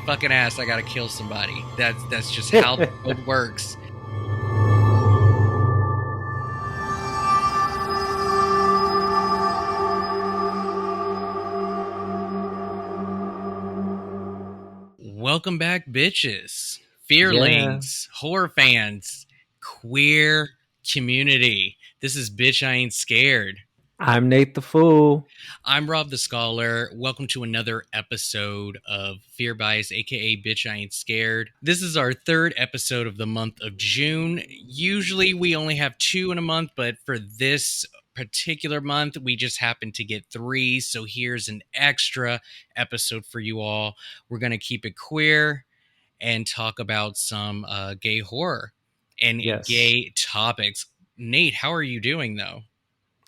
fucking ass, I gotta kill somebody. That's just how the world works. Welcome back, bitches, fearlings, horror fans, queer community. This is Bitch I Ain't Scared. I'm Nate the Fool. I'm Rob the Scholar. Welcome to another episode of Fearbias, aka Bitch I Ain't Scared. This is our third episode of the month of June. Usually we only have 2 in a month, but for this particular month we just happened to get 3, so here's an extra episode for you all. We're going to keep it queer and talk about some gay horror and gay topics. Nate, how are you doing though?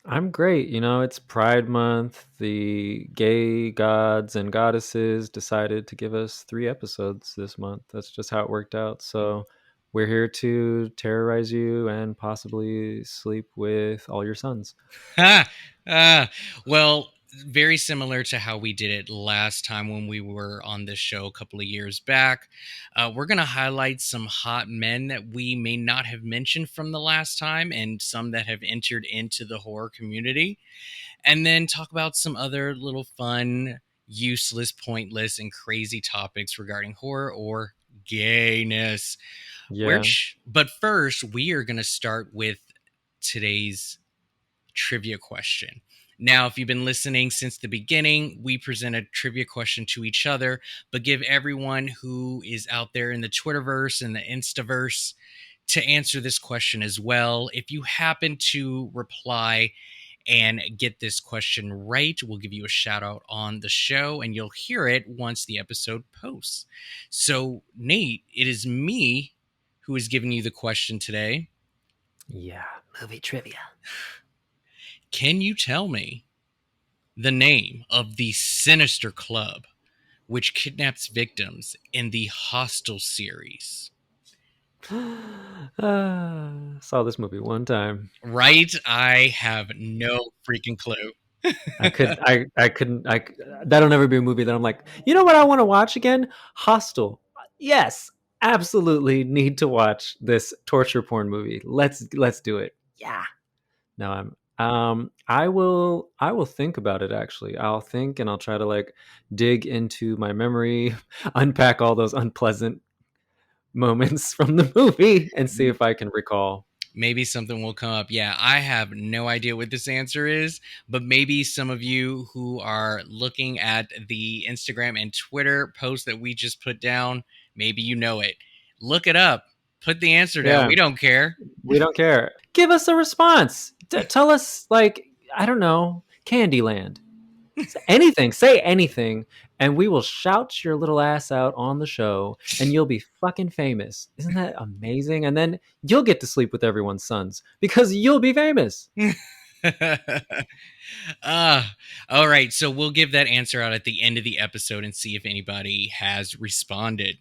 I'm great. You know, it's Pride Month. The gay gods and goddesses decided to give us 3 episodes this month. That's just how it worked out. So we're here to terrorize you and possibly sleep with all your sons. Well, very similar to how we did it last time when we were on this show a couple of years back. We're going to highlight some hot men that we may not have mentioned from the last time and some that have entered into the horror community. And then talk about some other little fun, useless, pointless, and crazy topics regarding horror or gayness. Yeah. But first, we are going to start with today's trivia question. Now, if you've been listening since the beginning, we present a trivia question to each other, but give everyone who is out there in the Twitterverse and the Instaverse to answer this question as well. If you happen to reply and get this question right, we'll give you a shout out on the show and you'll hear it once the episode posts. So, Nate, it is me who is giving you the question today. Yeah, movie trivia. Can you tell me the name of the sinister club which kidnaps victims in the Hostel series? Saw this movie one time. Right? I have no freaking clue. That'll never be a movie that I'm like, you know what I want to watch again? Hostel. Yes, absolutely need to watch this torture porn movie. Let's do it. Yeah. No, I will think about it actually. I'll think and I'll try to like dig into my memory, unpack all those unpleasant moments from the movie and see if I can recall. Maybe something will come up. Yeah, I have no idea what this answer is, but maybe some of you who are looking at the Instagram and Twitter post that we just put down, maybe you know it. Look it up. Put the answer down. We don't care. We don't care. Give us a response. Tell us, like, I don't know, Candyland. Anything. Say anything, and we will shout your little ass out on the show, and you'll be fucking famous. Isn't that amazing? And then you'll get to sleep with everyone's sons because you'll be famous. All right, so we'll give that answer out at the end of the episode and see if anybody has responded.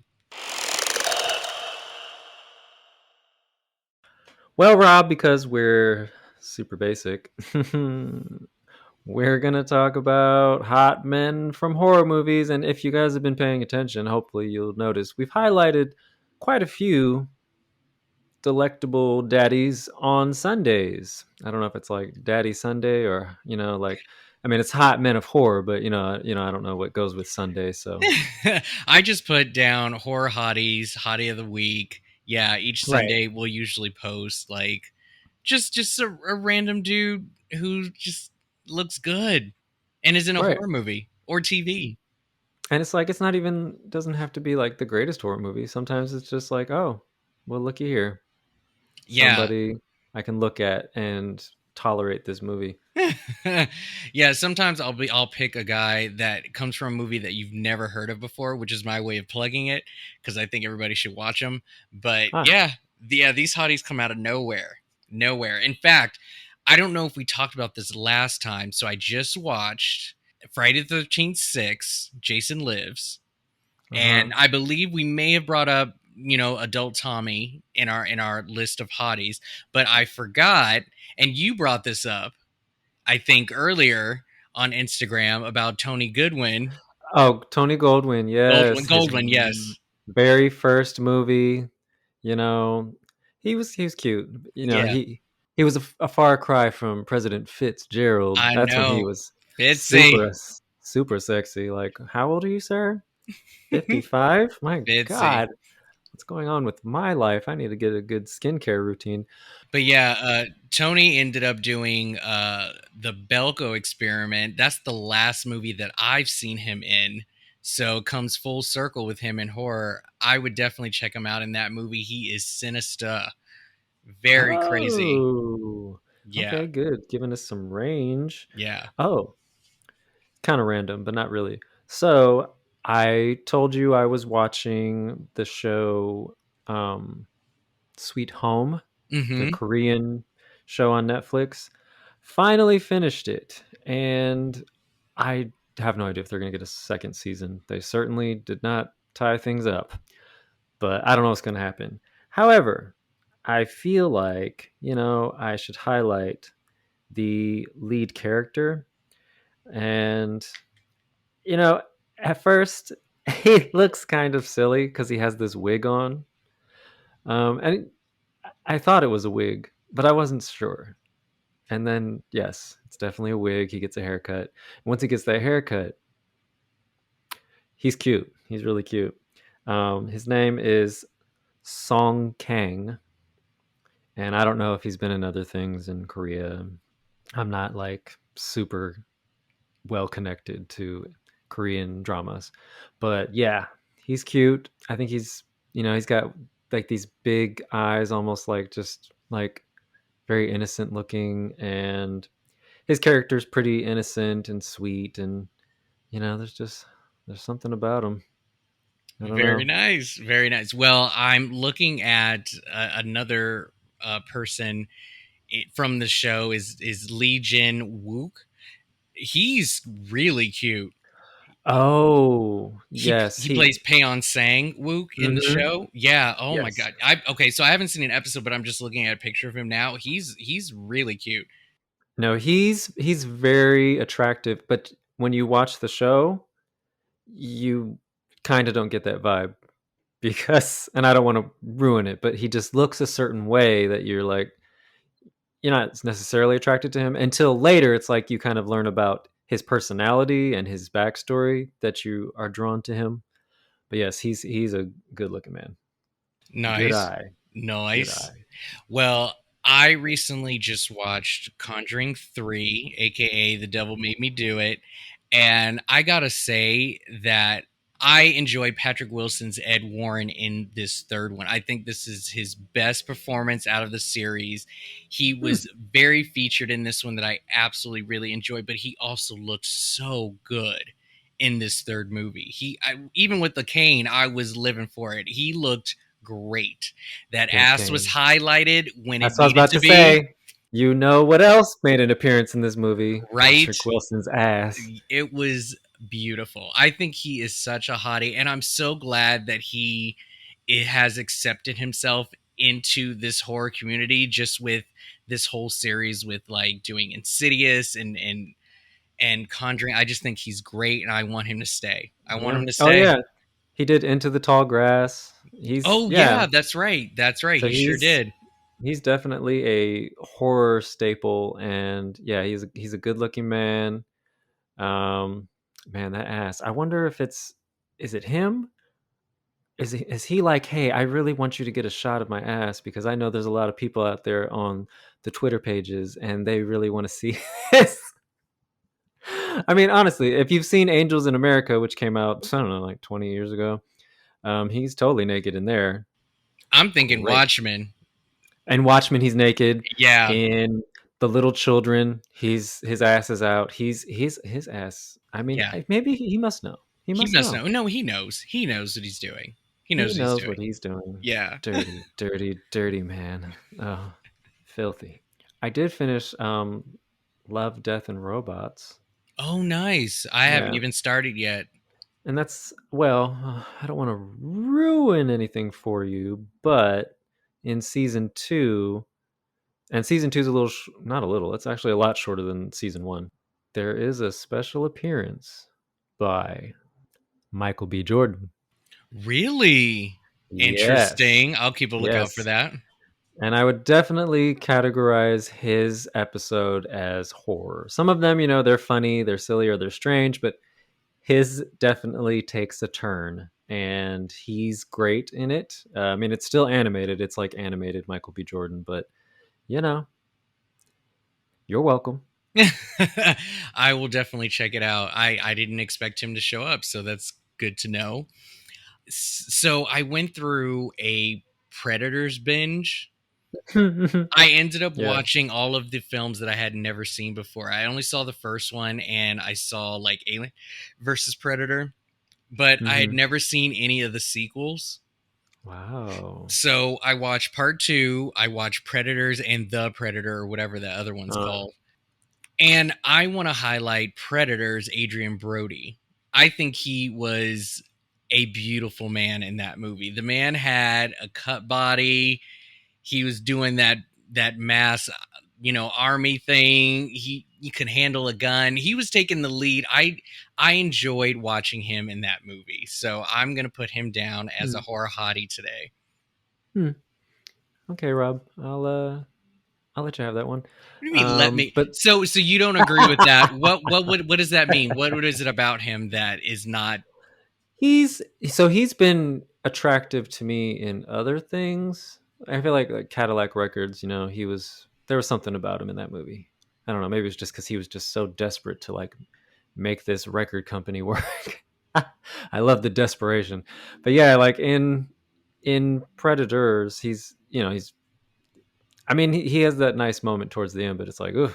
Well, Rob, because we're super basic, we're going to talk about hot men from horror movies. And if you guys have been paying attention, hopefully you'll notice we've highlighted quite a few delectable daddies on Sundays. I don't know if it's like Daddy Sunday or, you know, like, I mean, it's hot men of horror, but you know, I don't know what goes with Sunday. So I just put down horror hotties, hottie of the week. Yeah, each Sunday we'll usually post like just a random dude who just looks good and is in a horror movie or TV. And it's like, it's not even, doesn't have to be like the greatest horror movie. Sometimes it's just like, oh, well, looky here. Yeah. Somebody I can look at and tolerate this movie. Yeah, sometimes I'll pick a guy that comes from a movie that you've never heard of before, which is my way of plugging it because I think everybody should watch them. But these hotties come out of nowhere. In fact, I don't know if we talked about this last time, so I just watched Friday the 13th 6, Jason Lives. And I believe we may have brought up, you know, adult Tommy in our list of hotties, but I forgot, and you brought this up, I think, earlier on Instagram about Tony Goodwin. Oh, Tony Goldwyn, Goldwyn, yes, his Goldwyn, yes. very first movie. You know, he was cute. You know, Yeah, he was a far cry from President Fitzgerald. I That's when he know. was Fitzy. super sexy. Like, how old are you, sir? 55? My Fitzy. God, what's going on with my life? I need to get a good skincare routine. But yeah, Tony ended up doing the Belko Experiment. That's the last movie that I've seen him in. So it comes full circle with him in horror. I would definitely check him out in that movie. He is sinister, very crazy. Oh, Yeah, okay, good. Giving us some range. yeah. Oh, kind of random, but not really. So I told you I was watching the show um, Sweet Home, the Mm-hmm. Korean show on Netflix. Finally finished it, and I have no idea if they're going to get a second season. They certainly did not tie things up, but I don't know what's going to happen. However, I feel like, I should highlight the lead character. And, you know, at first, he looks kind of silly because he has this wig on. And I thought it was a wig, but I wasn't sure. And then, yes, it's definitely a wig. He gets a haircut. Once he gets that haircut, he's cute. He's really cute. His name is Song Kang, and I don't know if he's been in other things in Korea. I'm not like super well connected to Korean dramas, but yeah, he's cute. I think he's got like these big eyes, almost like just like very innocent looking, and his character's pretty innocent and sweet, and there's something about him. I don't Very know. nice, very nice. Well, I'm looking at another person from the show is Lee Jin Wook. He's really cute. Oh, He yes, he plays Paeon Sang Wook in the mhm, show. Yeah. Oh my yes. god. I okay. So I haven't seen an episode, but I'm just looking at a picture of him now. He's really cute. No, he's very attractive, but when you watch the show, you kind of don't get that vibe because, and I don't want to ruin it, but he just looks a certain way that you're not necessarily attracted to him until later. It's like you kind of learn about his personality and his backstory that you are drawn to him. But yes, he's a good looking man. Good Nice, eye, good nice. eye. Well, I recently just watched Conjuring 3, aka The Devil Made Me Do It, and I gotta say that I enjoy Patrick Wilson's Ed Warren in this third one. I think this is his best performance out of the series. He Hmm. was very featured in this one that I absolutely really enjoyed, but he also looked so good in this third movie. Even with the cane, I was living for it. He looked great. That ass was Cocaine. highlighted when it That's what I was needed about to to be, say. You know what else made an appearance in this movie? right? Patrick Wilson's ass. It was beautiful. I think he is such a hottie, and I'm so glad that he it has accepted himself into this horror community just with this whole series with like doing Insidious and Conjuring. I just think he's great, and I want him to stay. I want Yeah. him to Oh stay. yeah. He did Into the Tall Grass. He's Oh yeah. yeah, that's right. That's right. So He sure did. he's definitely a horror staple, and yeah, he's a good looking man. Um, man, that ass. I wonder if is it him? Is he like, hey, I really want you to get a shot of my ass because I know there's a lot of people out there on the Twitter pages and they really want to see this. I mean, honestly, if you've seen Angels in America, which came out, I don't know, like 20 years ago, he's totally naked in there. I'm thinking Great. Watchmen. And Watchmen, he's naked. Yeah, In The Little Children, his ass is out. He's his ass. I mean, yeah. maybe he must know. He He must must know. know. No, he knows. He knows what he's doing. He knows He what he's knows what doing. he's doing. Yeah. Dirty, dirty, dirty man. Oh, filthy. I did finish Love, Death, and Robots. Oh, nice. I haven't Yeah. even started yet. And that's, well, I don't want to ruin anything for you, but in season two, and season two is a little, not a little, it's actually a lot shorter than season one. There is a special appearance by Michael B. Jordan. Really Yes. interesting. I'll keep a lookout for Yes. that. And I would definitely categorize his episode as horror. Some of them, they're funny, they're silly, or they're strange, but his definitely takes a turn. And he's great in it. I mean, it's still animated. It's like animated Michael B. Jordan, but you know, you're welcome. I will definitely check it out. I didn't expect him to show up, so that's good to know. So I went through a Predators binge. I ended up Yeah. watching all of the films that I had never seen before. I only saw the first one and I saw like Alien versus Predator, but I had Hmm. never seen any of the sequels. Wow. So I watched part two, I watched Predators and The Predator or whatever the other one's Uh, called. And I want to highlight Predators Adrian Brody. I think he was a beautiful man in that movie. The man had a cut body. He was doing that mass, army thing. He could handle a gun. He was taking the lead. I enjoyed watching him in that movie. So I'm gonna put him down as a hmm. horror hottie today. Hmm. Okay, Rob. I'll let you have that one. What do you mean let me? But So you don't agree with that? What does that mean? What is it about him that is not? he's been attractive to me in other things. I feel like Cadillac Records, there was something about him in that movie. I don't know, maybe it's just because he was just so desperate to like make this record company work. I love the desperation. But yeah, like in Predators, he's I mean he has that nice moment towards the end, but it's like, ooh,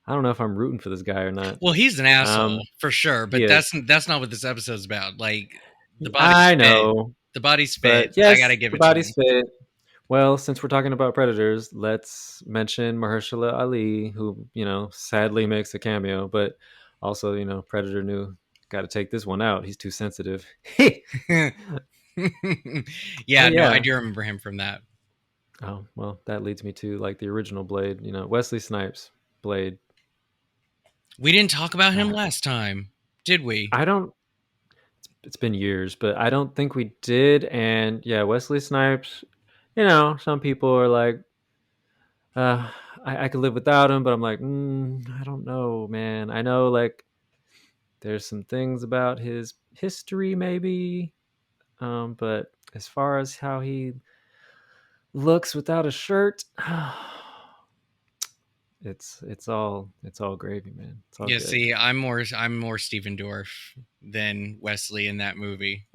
I don't know if I'm rooting for this guy or not. Well, he's an asshole Um for sure, he but is. that's not what this episode's about. Like the body's I fit. know. The body's fit. But I gotta yes, give the it to body's him. fit. Well, since we're talking about Predators, let's mention Mahershala Ali, who, sadly makes a cameo, but also, Predator knew got to take this one out. He's too sensitive. Yeah, But no, I yeah. do remember him from that. Oh, well, that leads me to like the original Blade, Wesley Snipes Blade. We didn't talk about him Uh, last time, did we? I don't, it's been years, but I don't think we did. And yeah, Wesley Snipes, some people are like, uh, I could live without him, but I'm like, I don't know, man. I know like there's some things about his history, maybe, but as far as how he looks without a shirt, it's all gravy, man. It's all Yeah, good. see, I'm more Steven Dorff than Wesley in that movie.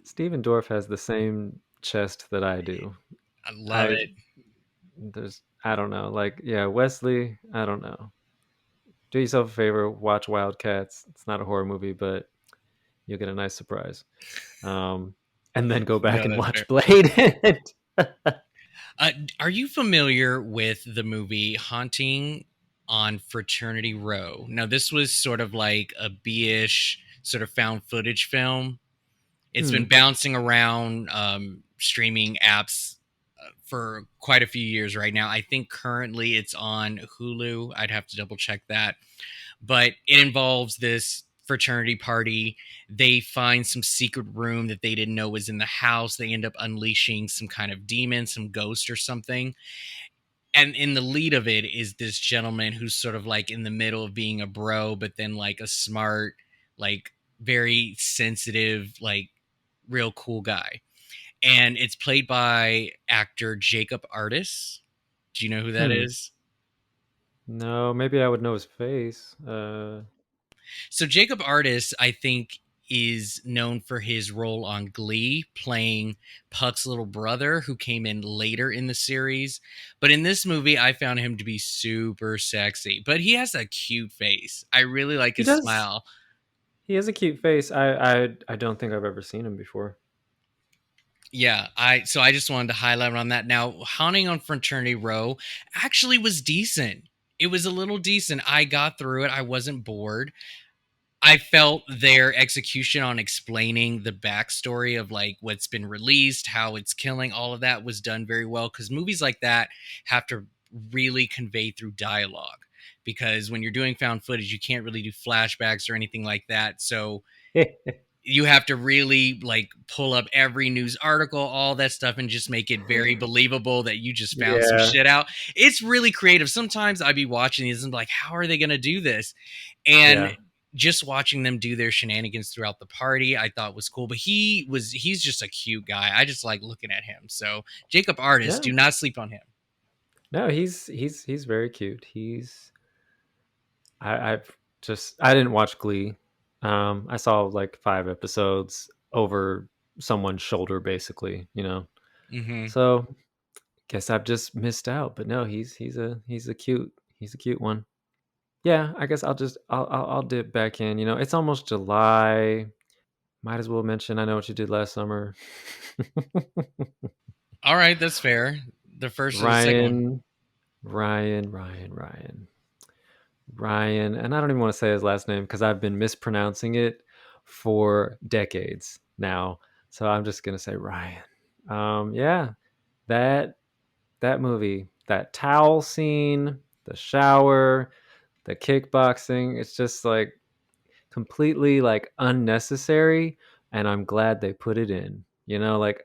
Steven Dorff has the same chest that I do. I love I it. I don't know, like yeah, Wesley. I don't know. Do yourself a favor, watch Wildcats. It's not a horror movie, but you'll get a nice surprise. Um, and then go back No, and that's fair. watch Blade. Uh, are you familiar with the movie Haunting on Fraternity Row? Now, this was sort of like a B-ish sort of found footage film. It's been Hmm. bouncing around streaming apps for quite a few years right now. I think currently it's on Hulu. I'd have to double check that. But it involves this fraternity party. They find some secret room that they didn't know was in the house. They end up unleashing some kind of demon, some ghost or something. And in the lead of it is this gentleman who's sort of like in the middle of being a bro, but then like a smart, like very sensitive, like real cool guy. And it's played by actor Jacob Artis. Do you know who that Hmm. is? No, maybe I would know his face. So Jacob Artis, I think, is known for his role on Glee, playing Puck's little brother, who came in later in the series. But in this movie, I found him to be super sexy. But he has a cute face. I really like He his does. smile. He has a cute face. I don't think I've ever seen him before. Yeah, I just wanted to highlight on that. Now, Haunting on Fraternity Row actually was decent. It was a little decent. I got through it. I wasn't bored. I felt their execution on explaining the backstory of like what's been released, how it's killing, all of that was done very well because movies like that have to really convey through dialogue. Because when you're doing found footage, you can't really do flashbacks or anything like that. So you have to really like pull up every news article, all that stuff, and just make it very believable that you just found some Yeah, shit out. It's really creative. Sometimes I'd be watching these and be like, how are they going to do this? And yeah, just watching them do their shenanigans throughout the party, I thought was cool. But he's just a cute guy. I just like looking at him. So Jacob Artist, yeah. do not sleep on him. No, he's very cute. I didn't watch Glee. I saw like 5 episodes over someone's shoulder, basically. Hmm. So guess I've just missed out. But no, he's a cute one. Yeah, I guess I'll dip back in. It's almost July. Might as well mention I Know What You Did Last Summer. All right, that's fair. The first or the second one. Ryan, Ryan. Ryan, and I don't even want to say his last name because I've been mispronouncing it for decades now. So I'm just gonna say Ryan. Yeah, that that movie, that towel scene, the shower, the kickboxing, it's just like completely like unnecessary, and I'm glad they put it in. Like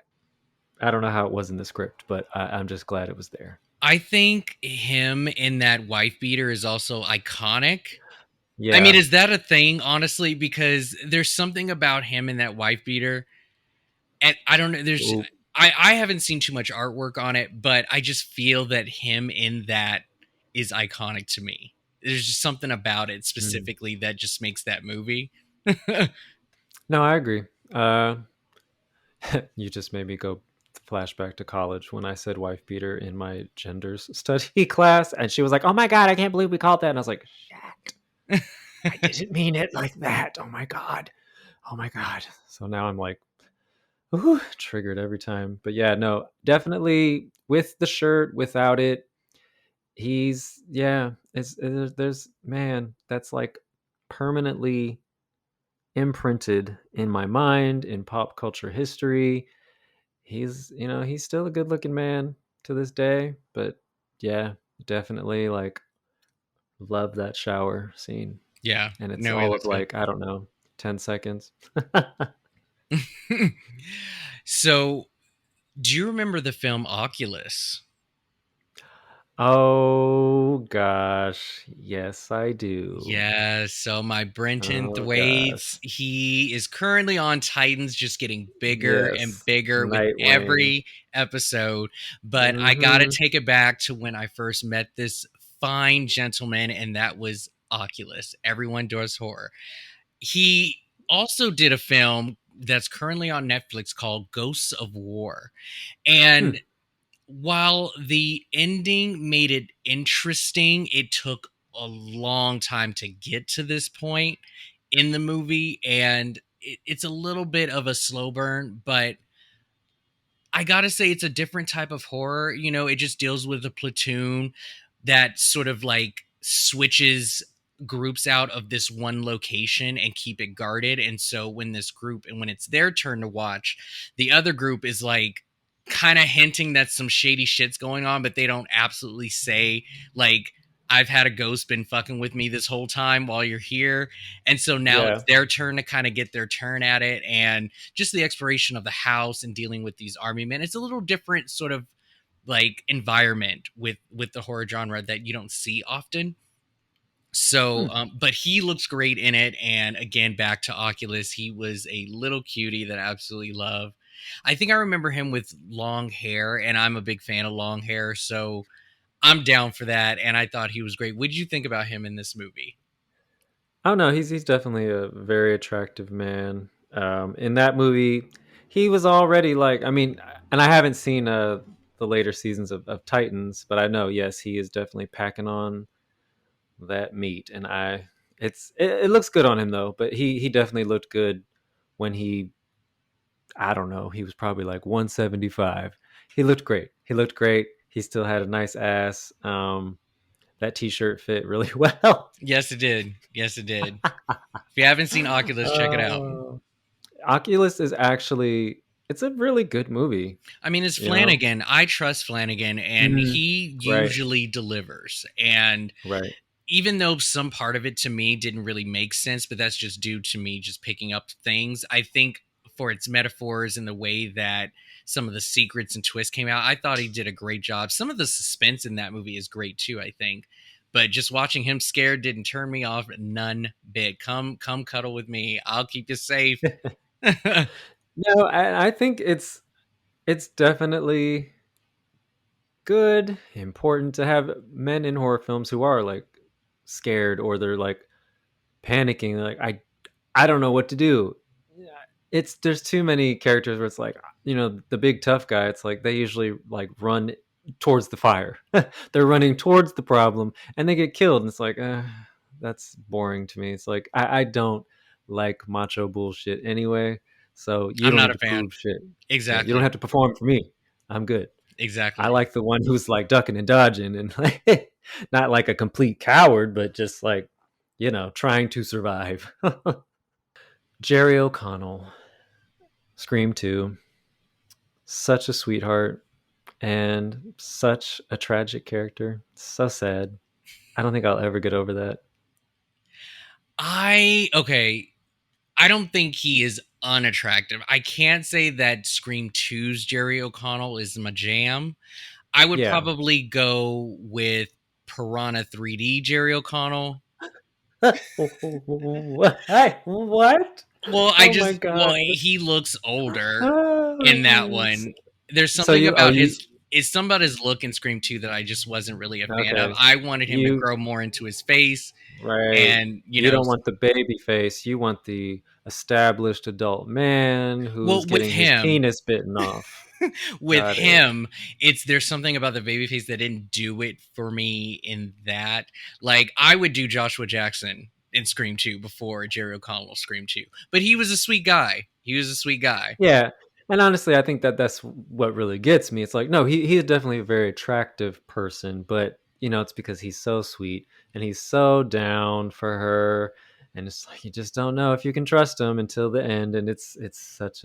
I don't know how it was in the script, but I'm just glad it was there. I think him in that wife beater is also iconic. I mean, Yeah. is that a thing, honestly? Because there's something about him in that wife beater, and I don't know. Ooh. I haven't seen too much artwork on it, but I just feel that him in that is iconic to me. There's just something about it Mm. specifically that just makes that movie. No, I agree. Uh, you just made me go flashback to college when I said wife beater in my genders study class, and she was like, "Oh my god, I can't believe we called that." And I was like, "Shit, I didn't mean it like that. Oh my god, oh my god." So now I'm like, ooh, triggered every time. But yeah, no, definitely with the shirt, without it, he's yeah. There's man, that's like permanently imprinted in my mind in pop culture history. He's still a good looking man to this day, but yeah, definitely like love that shower scene. Yeah, And it's no, it all of was good. like, I don't know, 10 seconds. So, do you remember the film Oculus? Oh gosh, yes I do. Yeah, so my Brenton Oh Thwaites, gosh. he is currently on Titans, just getting bigger and Yes, bigger with Nightwing. every episode. But I gotta Mhm. take it back to when I first met this fine gentleman, and that was Oculus. Everyone does horror. He also did a film that's currently on Netflix called Ghosts of War. And Hmm. while the ending made it interesting, it took a long time to get to this point in the movie, and it's a little bit of a slow burn, but I gotta say it's a different type of horror. It just deals with a platoon that sort of like switches groups out of this one location and keep it guarded. And so when this group and when it's their turn to watch, the other group is like kind of hinting that some shady shit's going on, but they don't absolutely say like I've had a ghost been fucking with me this whole time while you're here. And so now it's Yeah. their turn to kind of get their turn at it. And just the exploration of the house and dealing with these army men. It's a little different sort of like environment with the horror genre that you don't see often. So, Hmm. but he looks great in it. And again, back to Oculus, he was a little cutie that I absolutely love. I think I remember him with long hair, and I'm a big fan of long hair, so I'm down for that. And I thought he was great. What did you think about him in this movie? Oh no, he's definitely a very attractive man. In that movie, he was already like, I mean, and I haven't seen the later seasons of Titans, but I know yes, he is definitely packing on that meat, and it looks good on him though. But he definitely looked good when I don't know, he was probably like 175. He looked great. He looked great. He still had a nice ass. That t-shirt fit really well. Yes, it did. Yes, it did. If you haven't seen Oculus, check it out. Uh, Oculus is actually it's a really good movie, I mean, it's you know? Flanagan. I trust Flanagan, and Mhm. he Right, usually delivers. And right. even though some part of it to me didn't really make sense, but that's just due to me just picking up things. I think for its metaphors and the way that some of the secrets and twists came out, I thought he did a great job. Some of the suspense in that movie is great too, I think. But just watching him scared didn't turn me off none bit. Come cuddle with me. I'll keep you safe. No, I think it's definitely good, important to have men in horror films who are like scared or they're like panicking. They're like, I don't know what to do. It's there's too many characters where it's like, the big tough guy. It's like they usually like run towards the fire. They're running towards the problem and they get killed. And it's like, that's boring to me. It's like I don't like macho bullshit anyway. So you I'm don't not need a to fan. prove shit. Yeah, you don't Exactly. have to perform for me. I'm good. I Exactly. like the one who's like ducking and dodging and like not like a complete coward, but just like, trying to survive. Jerry O'Connell, Scream 2, such a sweetheart and such a tragic character. So sad. I don't think I'll ever get over that. Okay. I don't think he is unattractive. I can't say that Scream Two's Jerry O'Connell is my jam. I would Yeah. probably go with Piranha 3D Jerry O'Connell. Hey, what? Well, Oh my god. he looks older in that Oh, one. There's so something you are about you his it's something about his look in Scream 2 that I just wasn't really a fan of. okay? I wanted him to You grow more into his face right. and, You don't want the baby face. You want the established adult man who's well, with getting his him, penis bitten off. with Got it. him, it's there's something about the babyface that didn't do it for me in that. Like I would do Joshua Jackson in Scream 2 before Jerry O'Connell Scream 2. But he was a sweet guy. He was a sweet guy. Yeah. And honestly, I think that that's what really gets me. It's like, no, he's definitely a very attractive person, but it's because he's so sweet and he's so down for her, and it's like you just don't know if you can trust him until the end, and it's No, such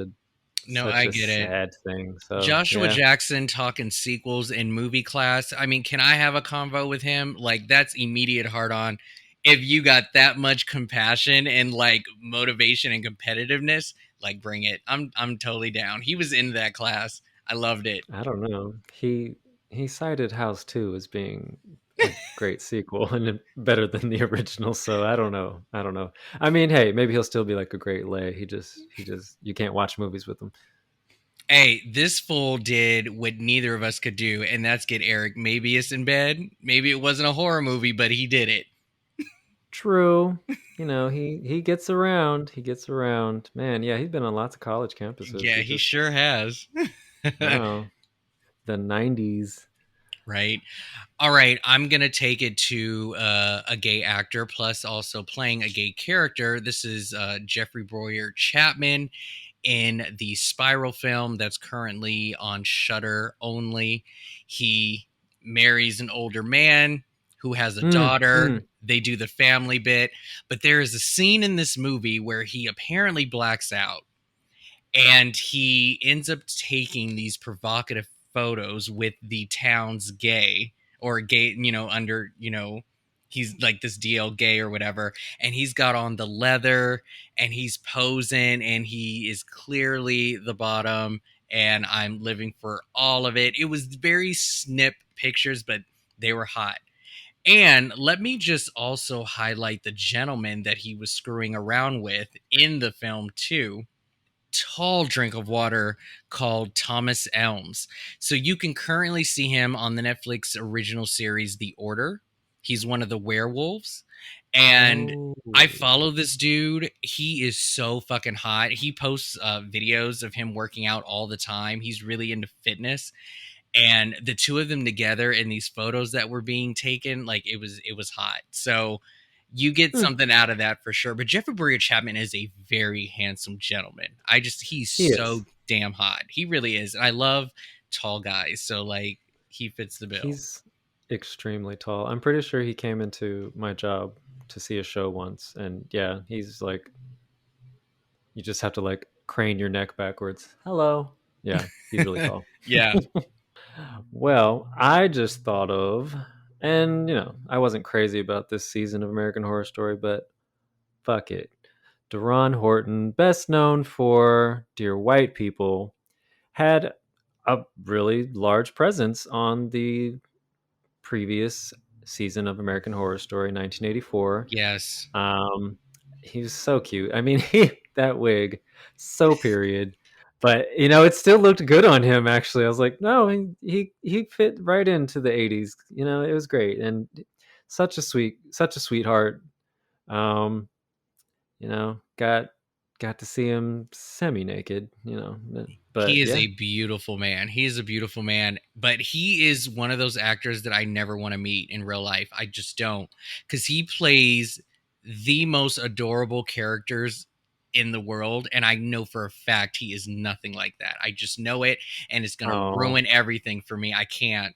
I a get it. sad thing. So Joshua yeah, Jackson talking sequels in movie class. I mean, can I have a convo with him? Like that's immediate hard on. If you got that much compassion and like motivation and competitiveness, like bring it. I'm totally down. He was in that class. I loved it. I don't know. He cited House 2 as being a great sequel and better than the original, so I don't know. I don't know. I mean, hey, maybe he'll still be like a great lay. He just you can't watch movies with him. Hey, this fool did what neither of us could do, and that's get Eric Mabius in bed. Maybe it wasn't a horror movie, but he did it. True. He gets around. He gets around. Man, yeah, he's been on lots of college campuses. Yeah, He he just sure has. wow. The 90s. Right. All right, I'm gonna take it to a gay actor, plus also playing a gay character. This is Jeffrey Boyer Chapman in the Spiral film that's currently on Shutter only. He marries an older man who has a Mm, daughter. mm. They do the family bit, but there is a scene in this movie where he apparently blacks out and he ends up taking these provocative photos with the town's gay or gay, under, he's like this DL gay or whatever, and he's got on the leather and he's posing and he is clearly the bottom, and I'm living for all of it. It was very snip pictures, but they were hot. And let me just also highlight the gentleman that he was screwing around with in the film too. Tall drink of water called Thomas Elms. So you can currently see him on the Netflix original series The Order. He's one of the werewolves. And Oh. I follow this dude. He is so fucking hot. He posts videos of him working out all the time. He's really into fitness, and the two of them together in these photos that were being taken, like it was hot. So you get Mm, something out of that for sure. But Jeffrey Burier Chapman is a very handsome gentleman. He's he is. so damn hot. He really is. I love tall guys, so like he fits the bill. He's extremely tall. I'm pretty sure he came into my job to see a show once, and yeah, he's like you just have to like crane your neck backwards. Hello. Yeah, he's really tall. Yeah. Well, I just thought of And I wasn't crazy about this season of American Horror Story, but fuck it. Deron Horton, best known for Dear White People, had a really large presence on the previous season of American Horror Story, 1984. Yes. He was so cute. I mean, that wig, so period. But it still looked good on him. Actually, I was like, no, he fit right into the 80s. It was great and such a sweetheart. Um, got to see him semi naked. He But is yeah. a beautiful man. He is a beautiful man, but he is one of those actors that I never want to meet in real life. I just don't, because he plays the most adorable characters in the world, and I know for a fact he is nothing like that. I just know it, and it's gonna Oh, ruin everything for me. I can't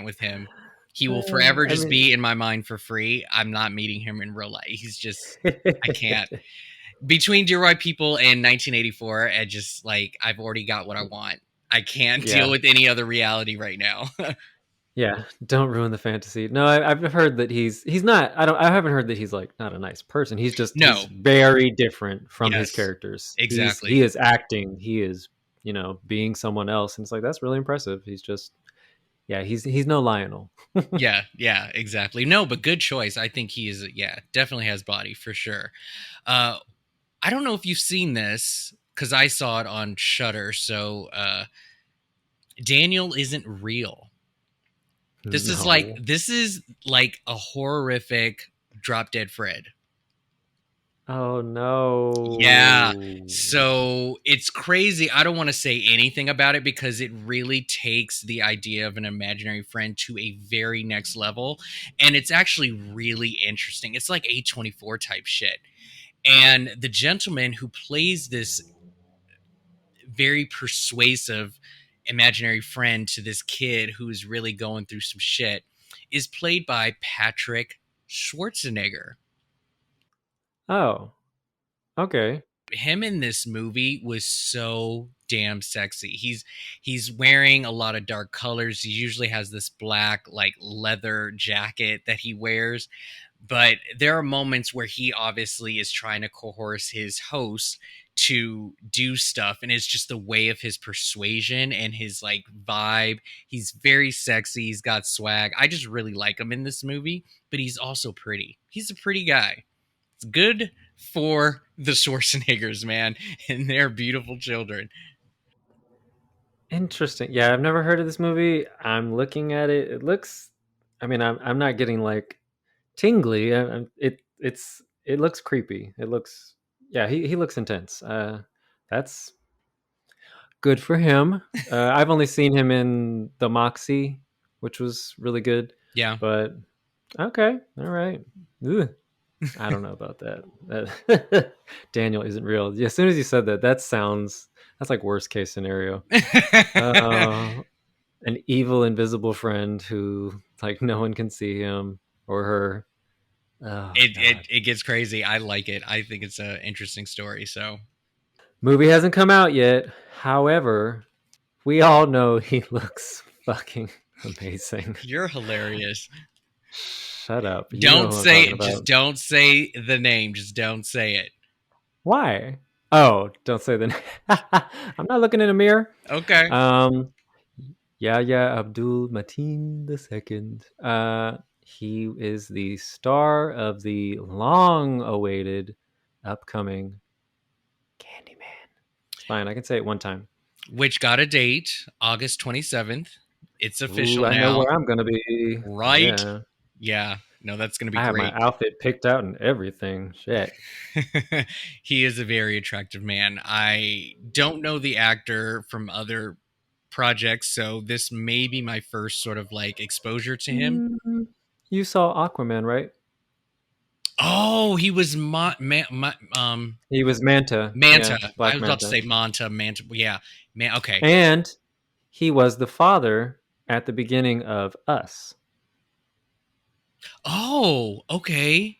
with him. He will forever I just mean, be in my mind for free. I'm not meeting him in real life. He's just, I can't. Between Dear White People and 1984, I just like I've already got what I want. I can't deal yeah. with any other reality right now. Yeah, don't ruin the fantasy. No, I've heard that he's not. I haven't heard that he's like not a nice person. He's No, very different from his yes, characters. He exactly. is acting. He is being someone else, and it's like that's really impressive. He's just he's no Lionel. Yeah, yeah, exactly. No, but good choice. I think he is. Yeah, definitely has body for sure. Uh, I don't know if you've seen this because I saw it on Shutter. So Daniel isn't real. No. This is like a horrific Drop Dead Fred. Oh Yeah. no. So it's crazy. I don't want to say anything about it because it really takes the idea of an imaginary friend to a very next level. And it's actually really interesting. It's like A24 type shit. And the gentleman who plays this very persuasive imaginary friend to this kid who's really going through some shit is played by Patrick Schwarzenegger. Oh, okay. Him in this movie was so damn sexy. He's wearing a lot of dark colors. He usually has this black like leather jacket that he wears, but there are moments where he obviously is trying to coerce his host to do stuff, and it's just the way of his persuasion and his like vibe. He's very sexy. He's got swag. I just really like him in this movie, but he's also pretty. He's a pretty guy. It's good for the Schwarzeneggers, man, and their beautiful children. Interesting. Yeah, I've never heard of this movie. I'm looking at it. It looks. I mean, I'm not getting like tingly. It looks creepy. It looks yeah. He looks intense. That's good for him. I've only seen him in the Moxie, which was really good. Yeah. But okay, all right. Ugh, I don't know about that. That Daniel isn't real. Yeah, as soon as you said that, that's like worst case scenario. Uh, an evil invisible friend who like no one can see him or her. Oh god. It gets crazy. I like it. I think it's an interesting story. So Movie hasn't come out yet. However, we all know he looks fucking amazing. you're hilarious. Shut up. You know Don't who I'm say talking it. Just about. don't say the name. Just don't say it. Why? Oh, don't say the name. I'm not looking in a mirror. Okay. Um, Yahya Abdul Mateen II. He is the star of the long-awaited upcoming Candyman. It's fine. I can say it one time. Which got a date, August 27th. It's Ooh, official I know now. where I'm gonna be. Right? Yeah, Yeah. No, that's going to be I have my great. outfit picked out and everything. Shit. He is a very attractive man. I don't know the actor from other projects, so this may be my first sort of like exposure to him. You saw Aquaman, right? Oh, he was He was Manta. Manta. Yeah, I Black was about to Manta. say Manta. Manta. Yeah, man. Okay. And he was the father at the beginning of Us. Oh, okay.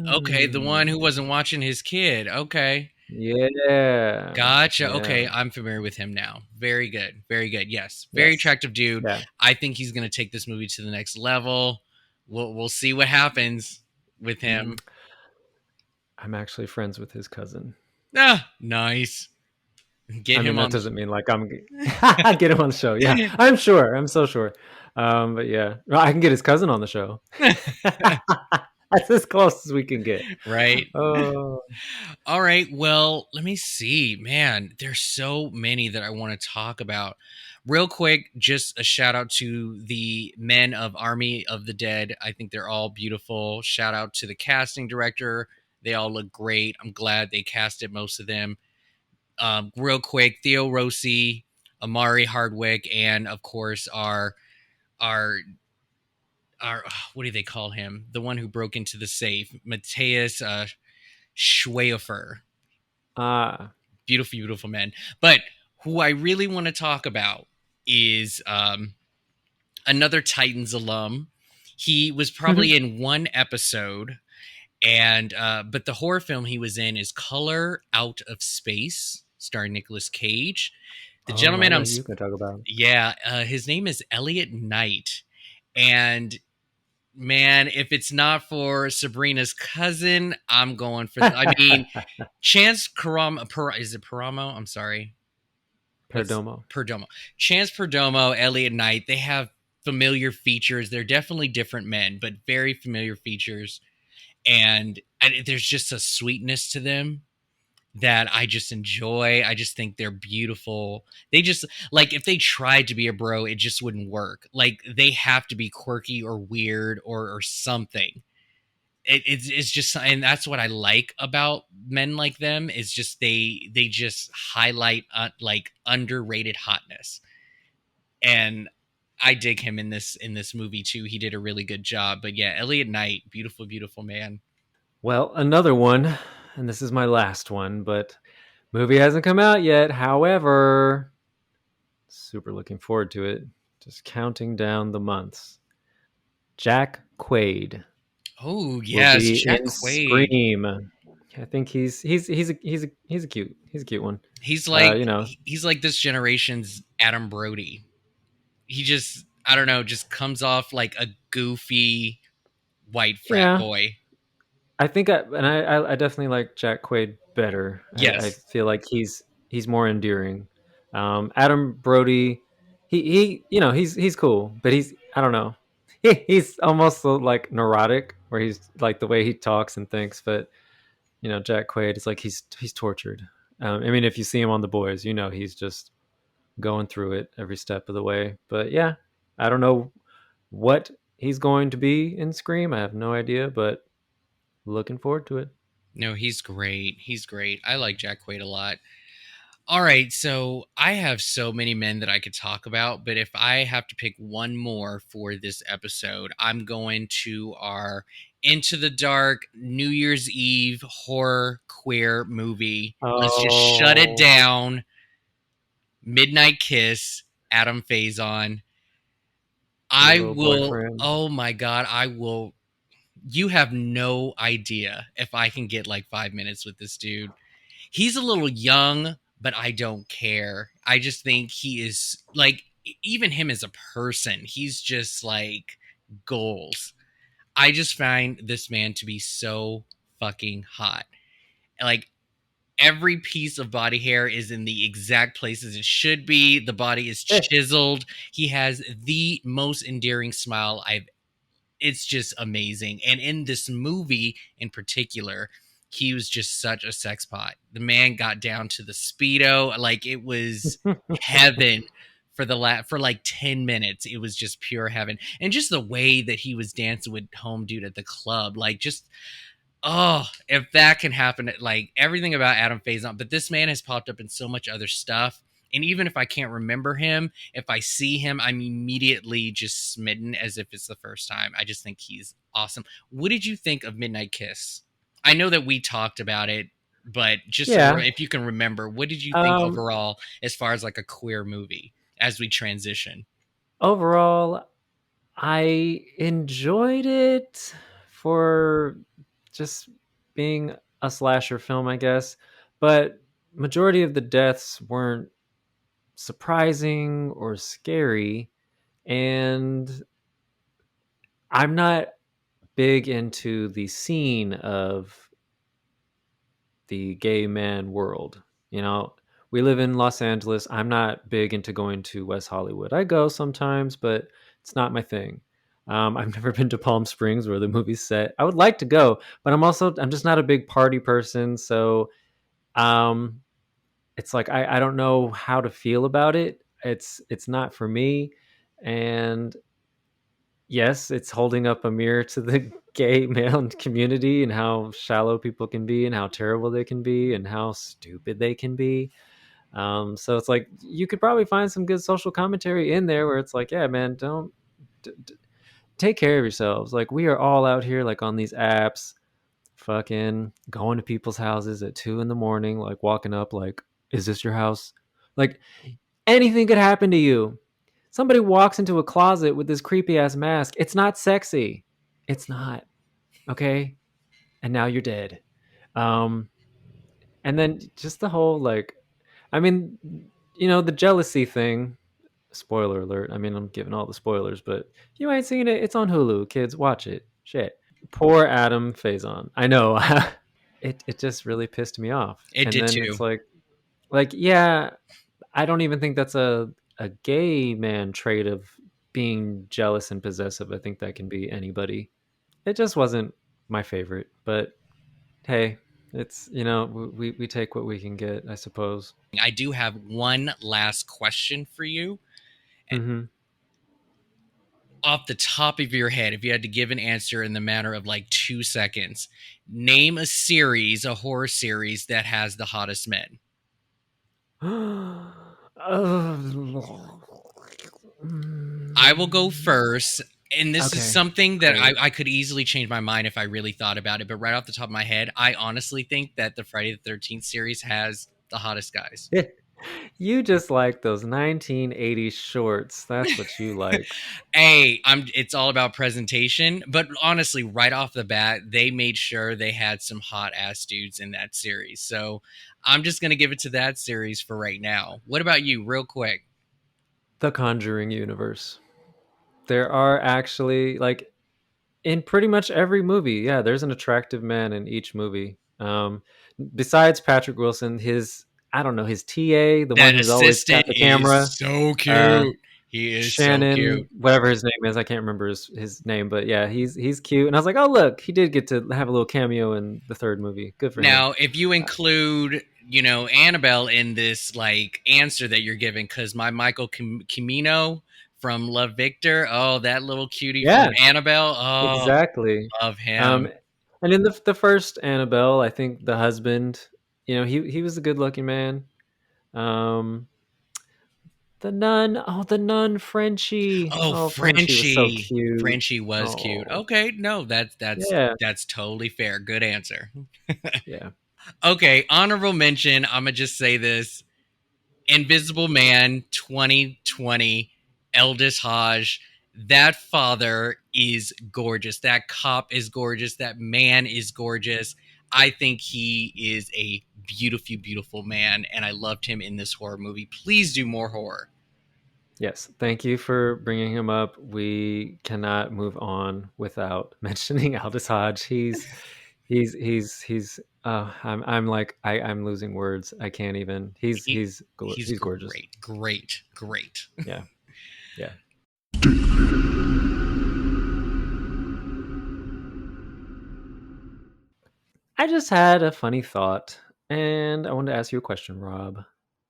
Okay, the one who Mm. wasn't watching his kid. Okay. Yeah. Gotcha. Yeah. Okay, I'm familiar with him now. Very good. Very good. Yes. Very Yes. attractive dude. Yeah. I think he's going to take this movie to the next level. we'll see what happens with Mm, him. I'm actually friends with his cousin. Ah, nice. Get I mean, him that on doesn't mean like I'm get him on the show. Yeah, the I'm sure. I'm so sure. But yeah, well, I can get his cousin on the show. That's as close as we can get. right. Oh, All right. Well, let me see. Man, there's so many that I want to talk about. Real quick, just a shout out to the men of Army of the Dead. I think they're all beautiful. Shout out to the casting director. They all look great. I'm glad they casted most of them. Real quick, Theo Rossi, Amari Hardwick, and of course our what do they call him? The one who broke into the safe, Matthias Schweifer. ah, Beautiful, beautiful men. But who I really want to talk about is another Titans alum. He was probably in one episode, and but the horror film he was in is Color Out of Space, starring Nicolas Cage. The oh, I gentleman know who you can talk about. yeah, his name is Elliot Knight, and man, if it's not for Sabrina's cousin, I'm going for. I mean, Chance Karamo. Is it Paramo? I'm sorry. What's Perdomo. Perdomo? Chance Perdomo, Elliot Knight. They have familiar features. They're definitely different men, but very familiar features. And there's just a sweetness to them that I just enjoy. I just think they're beautiful. They just like if they tried to be a bro, it just wouldn't work. Like they have to be quirky or weird or something. It's just, and that's what I like about men like them is just they just highlight like underrated hotness, and I dig him in this movie too. He did a really good job. But yeah, Elliot Knight, beautiful, beautiful man. Well, another one, and this is my last one, but movie hasn't come out yet. However, super looking forward to it. Just counting down the months. Jack Quaid Oh will yes, be Jack in Quaid. Scream. I think he's a cute one. You know, He's like this generation's Adam Brody. He just I don't know, just comes off like a goofy white frat yeah. boy. I definitely like Jack Quaid better. I Yes. feel like he's more endearing. Adam Brody, you know he's cool, but he's I don't know. He's almost so, like neurotic, where he's like the way he talks and thinks. But you know Jack Quaid is like he's tortured. I mean, if you see him on The Boys, you know he's just going through it every step of the way. But yeah, I don't know what he's going to be in Scream. I have no idea, but looking forward to it. No, he's great. He's great. I like Jack Quaid a lot. All right, so I have so many men that I could talk about, but if I have to pick one more for this episode, I'm going to our Into the Dark New Year's Eve horror queer movie. Let's just shut it Oh, down. Midnight Kiss, Adam Faison. your I little will, boyfriend. oh my God, I will. You have no idea if I can get like 5 minutes with this dude. He's a little young, but I don't care. I just think he is like even him as a person, he's just like goals. I just find this man to be so fucking hot. Like every piece of body hair is in the exact places it should be. The body is chiseled. He has the most endearing smile I've it's just amazing. And in this movie in particular, he was just such a sex pot. The man got down to the speedo, like it was heaven for for like 10 minutes. It was just pure heaven. And just the way that he was dancing with home dude at the club, like just oh, if that can happen, like everything about Adam Faison, but this man has popped up in so much other stuff. And even if I can't remember him, if I see him, I'm immediately just smitten as if it's the first time. I just think he's awesome. What did you think of Midnight Kiss? I know that we talked about it, but just so Yeah. if you can remember, what did you think Um, overall as far as like a queer movie as we transition? Overall, I enjoyed it for just being a slasher film, I guess. But majority of the deaths weren't surprising or scary, and I'm not. big into the scene of the gay man world. You know, we live in Los Angeles. I'm not big into going to West Hollywood. I go sometimes, but it's not my thing. I've never been to Palm Springs where the movie's set. I would like to go, but I'm just not a big party person. So um, it's like I don't know how to feel about it. It's not for me. And yes, it's holding up a mirror to the gay male community and how shallow people can be and how terrible they can be and how stupid they can be. So it's like you could probably find some good social commentary in there where it's like, yeah, man, don't d- d- take care of yourselves. Like we are all out here like on these apps, fucking going to people's houses at 2 in the morning, like walking up, like, is this your house? Like anything could happen to you. Somebody walks into a closet with this creepy ass mask. It's not sexy. It's not. Okay. And now you're dead. Um, and then just the whole like, I mean, the jealousy thing. Spoiler alert. I mean, I'm giving all the spoilers, but if you ain't seen it, it's on Hulu. Kids, watch it. Shit. Poor Adam Faison. I know. It just really pissed me off. It And did then too. it's like yeah, I don't even think that's a gay man trait of being jealous and possessive. I think that can be anybody. It just wasn't my favorite, but hey, it's we take what we can get, I suppose. I do have one last question for you. Mm-hmm. Off the top of your head, if you had to give an answer in the matter of like 2 seconds, name a series, a horror series that has the hottest men. I will go first. And this is Okay, something that great. I could easily change my mind if I really thought about it. But right off the top of my head, I honestly think that the Friday the 13th series has the hottest guys. You just like those 1980s shorts. That's what you like. Hey, it's all about presentation, but honestly, right off the bat, they made sure they had some hot ass dudes in that series. So I'm just gonna give it to that series for right now. What about you, real quick? The Conjuring universe. There are actually like in pretty much every movie, yeah, there's an attractive man in each movie. Besides Patrick Wilson, his I don't know his TA, the one That who's always got assistant the camera. is so Uh, cute. He is so Shannon, cute. whatever his name is, I can't remember his name, but yeah, he's cute. And I was like, oh look, he did get to have a little cameo in the third movie. Good for him. Now, if you include, Annabelle in this like answer that you're giving, because my Michael Cimino from Love Victor, oh, that little cutie from Yeah, Annabelle, oh, exactly. love Um, him. and in the first Annabelle, I think the husband, he was a good looking man. Um, the nun, Frenchie. Oh, Oh, Frenchie was so Frenchie. cute. Frenchie was cute. Oh, Okay, no, that's yeah, that's totally fair. Good answer. yeah. Okay, honorable mention. I'm gonna just say this: Invisible Man 2020, Eldest Hodge. That father is gorgeous. That cop is gorgeous. That man is gorgeous. I think he is a beautiful, beautiful man, and I loved him in this horror movie. Please do more horror. Yes, thank you for bringing him up. We cannot move on without mentioning Aldous Hodge. He's. I'm like I'm losing words. I can't even. He, he's He's gorgeous. great, great, great. Yeah, yeah. I just had a funny thought, and I wanted to ask you a question, Rob.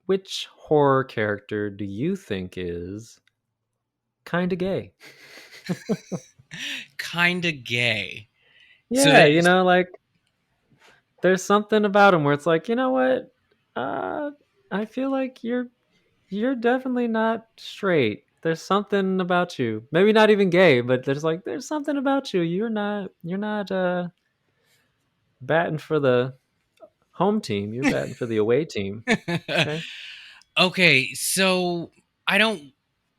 Which horror character do you think is kind of gay? Kinda gay. So Yeah, like there's something about him where it's like, you know what? Uh, I feel like you're definitely not straight. There's something about you. Maybe not even gay, but there's something about you. You're not batting for the home team. You're batting for the away team. Okay. okay, so I don't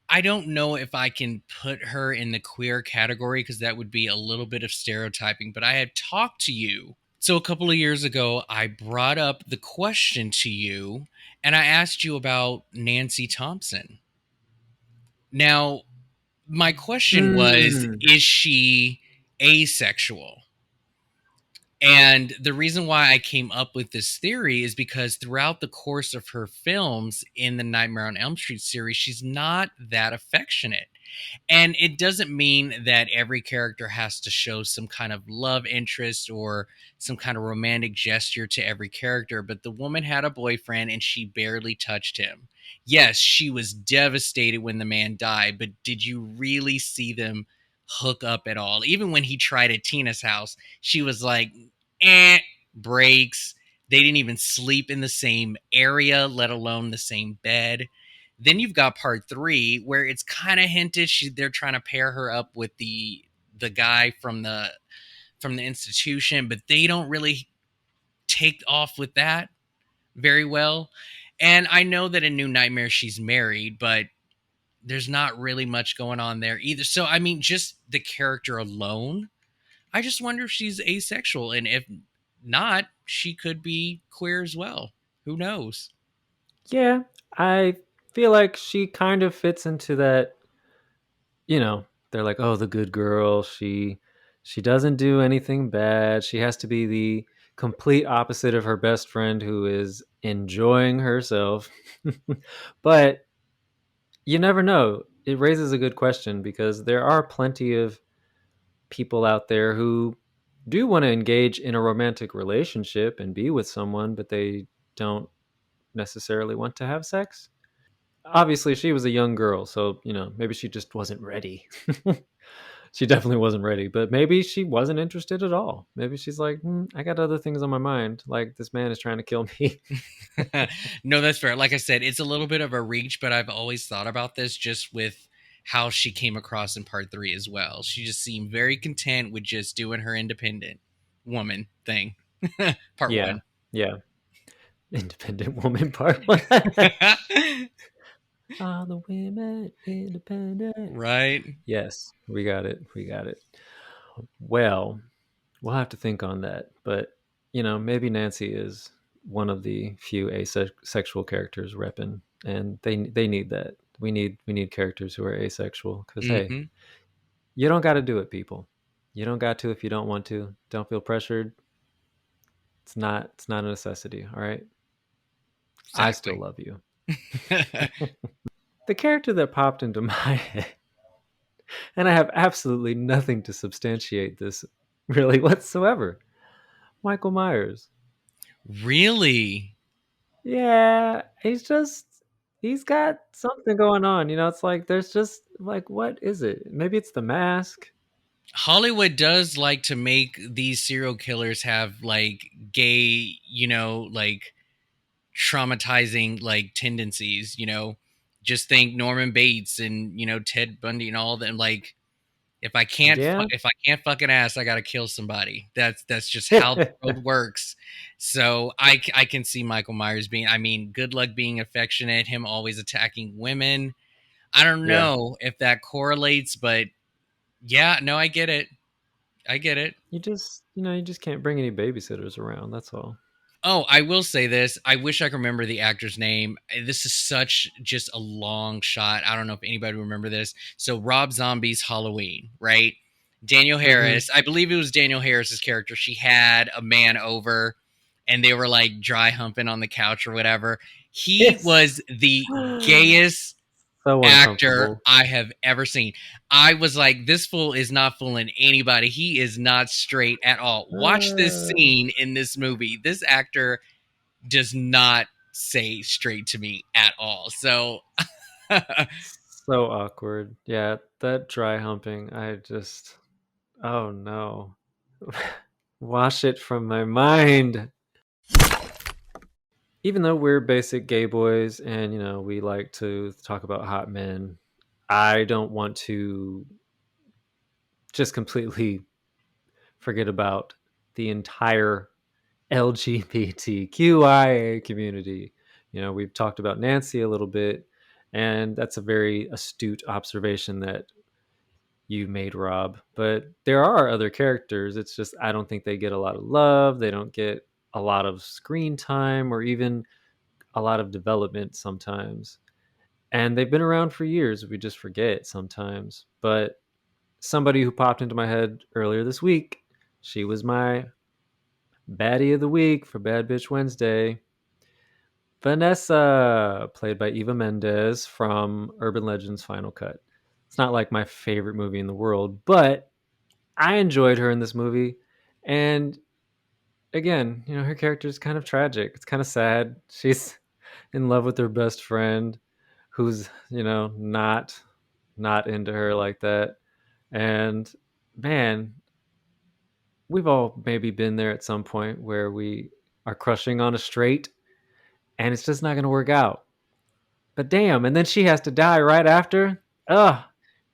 I don't know if I can put her in the queer category because that would be a little bit of stereotyping, but I had talked to you. So a couple of years ago, I brought up the question to you and I asked you about Nancy Thompson. Now, my question was, Mm. is she asexual. And the reason why I came up with this theory is because throughout the course of her films in the Nightmare on Elm Street series, she's not that affectionate. And it doesn't mean that every character has to show some kind of love interest or some kind of romantic gesture to every character, but the woman had a boyfriend and she barely touched him. Yes, she was devastated when the man died, but did you really see them hook up at all? Even when he tried at Tina's house, she was like, breaks. They didn't even sleep in the same area, let alone the same bed. Then you've got part three where it's kind of hinted they're trying to pair her up with the guy from the institution, but they don't really take off with that very well. And I know that in New Nightmare she's married, but there's not really much going on there either. So I mean, just the character alone, I just wonder if she's asexual, and if not, she could be queer as well. Who knows? Yeah, I feel like she kind of fits into that. They're like, oh, the good girl. She doesn't do anything bad. She has to be the complete opposite of her best friend who is enjoying herself. But you never know. It raises a good question because there are plenty of people out there who do want to engage in a romantic relationship and be with someone, but they don't necessarily want to have sex. Obviously, she was a young girl, so maybe she just wasn't ready. She definitely wasn't ready, but maybe she wasn't interested at all. Maybe she's like, I got other things on my mind, like this man is trying to kill me. No, that's fair. Like I said, it's a little bit of a reach, but I've always thought about this just with how she came across in part three as well. She just seemed very content with just doing her independent woman thing. Part Yeah, one. yeah. Independent woman part one. All the women independent. Right? Yes, we got it. We got it. Well, we'll have to think on that. But, maybe Nancy is one of the few asexual characters repping, and they need that. We need characters who are asexual because hey, Mm-hmm. you don't got to do it, people. You don't got to if you don't want to. Don't feel pressured. It's not a necessity. All right. I still Exactly. love you. The character that popped into my head, and I have absolutely nothing to substantiate this really whatsoever. Michael Myers. Really? Yeah, he's got something going on. It's like there's just like what is it? Maybe it's the mask. Hollywood does like to make these serial killers have like gay, like traumatizing like tendencies, Just think Norman Bates and, Ted Bundy and all them. Like, Yeah. if I can't fucking ass, I gotta kill somebody. That's just how the world works. So I can see Michael Myers being. I mean, good luck being affectionate. Him always attacking women. I don't Yeah. know if that correlates, but yeah, no, I get it. I get it. You just can't bring any babysitters around. That's all. Oh, I will say this. I wish I could remember the actor's name. This is such just a long shot. I don't know if anybody remember this. So Rob Zombie's Halloween, right? Daniel Mm-hmm. Harris. I believe it was Daniel Harris's character. She had a man over and they were like dry humping on the couch or whatever. He Yes. was the gayest So actor uncomfortable. I have ever seen. I was like, this fool is not fooling anybody. He is not straight at all. Watch this Uh, scene in this movie. This actor does not say straight to me at all. So, so awkward. Yeah, that dry humping. I just. Oh no. Wash it from my mind. Even though we're basic gay boys and we like to talk about hot men, I don't want to just completely forget about the entire LGBTQIA community. We've talked about Nancy a little bit, and that's a very astute observation that you made, Rob. But there are other characters. It's just I don't think they get a lot of love. They don't get a lot of screen time or even a lot of development sometimes. And they've been around for years. We just forget sometimes. But somebody who popped into my head earlier this week. She was my baddie of the week for Bad Bitch Wednesday. Vanessa, played by Eva Mendes from Urban Legends Final Cut. It's not like my favorite movie in the world, but I enjoyed her in this movie. And again, her character is kind of tragic. It's kind of sad. She's in love with her best friend who's, not into her like that. And man, we've all maybe been there at some point where we are crushing on a straight and it's just not going to work out. But damn, and then she has to die right after. Ugh,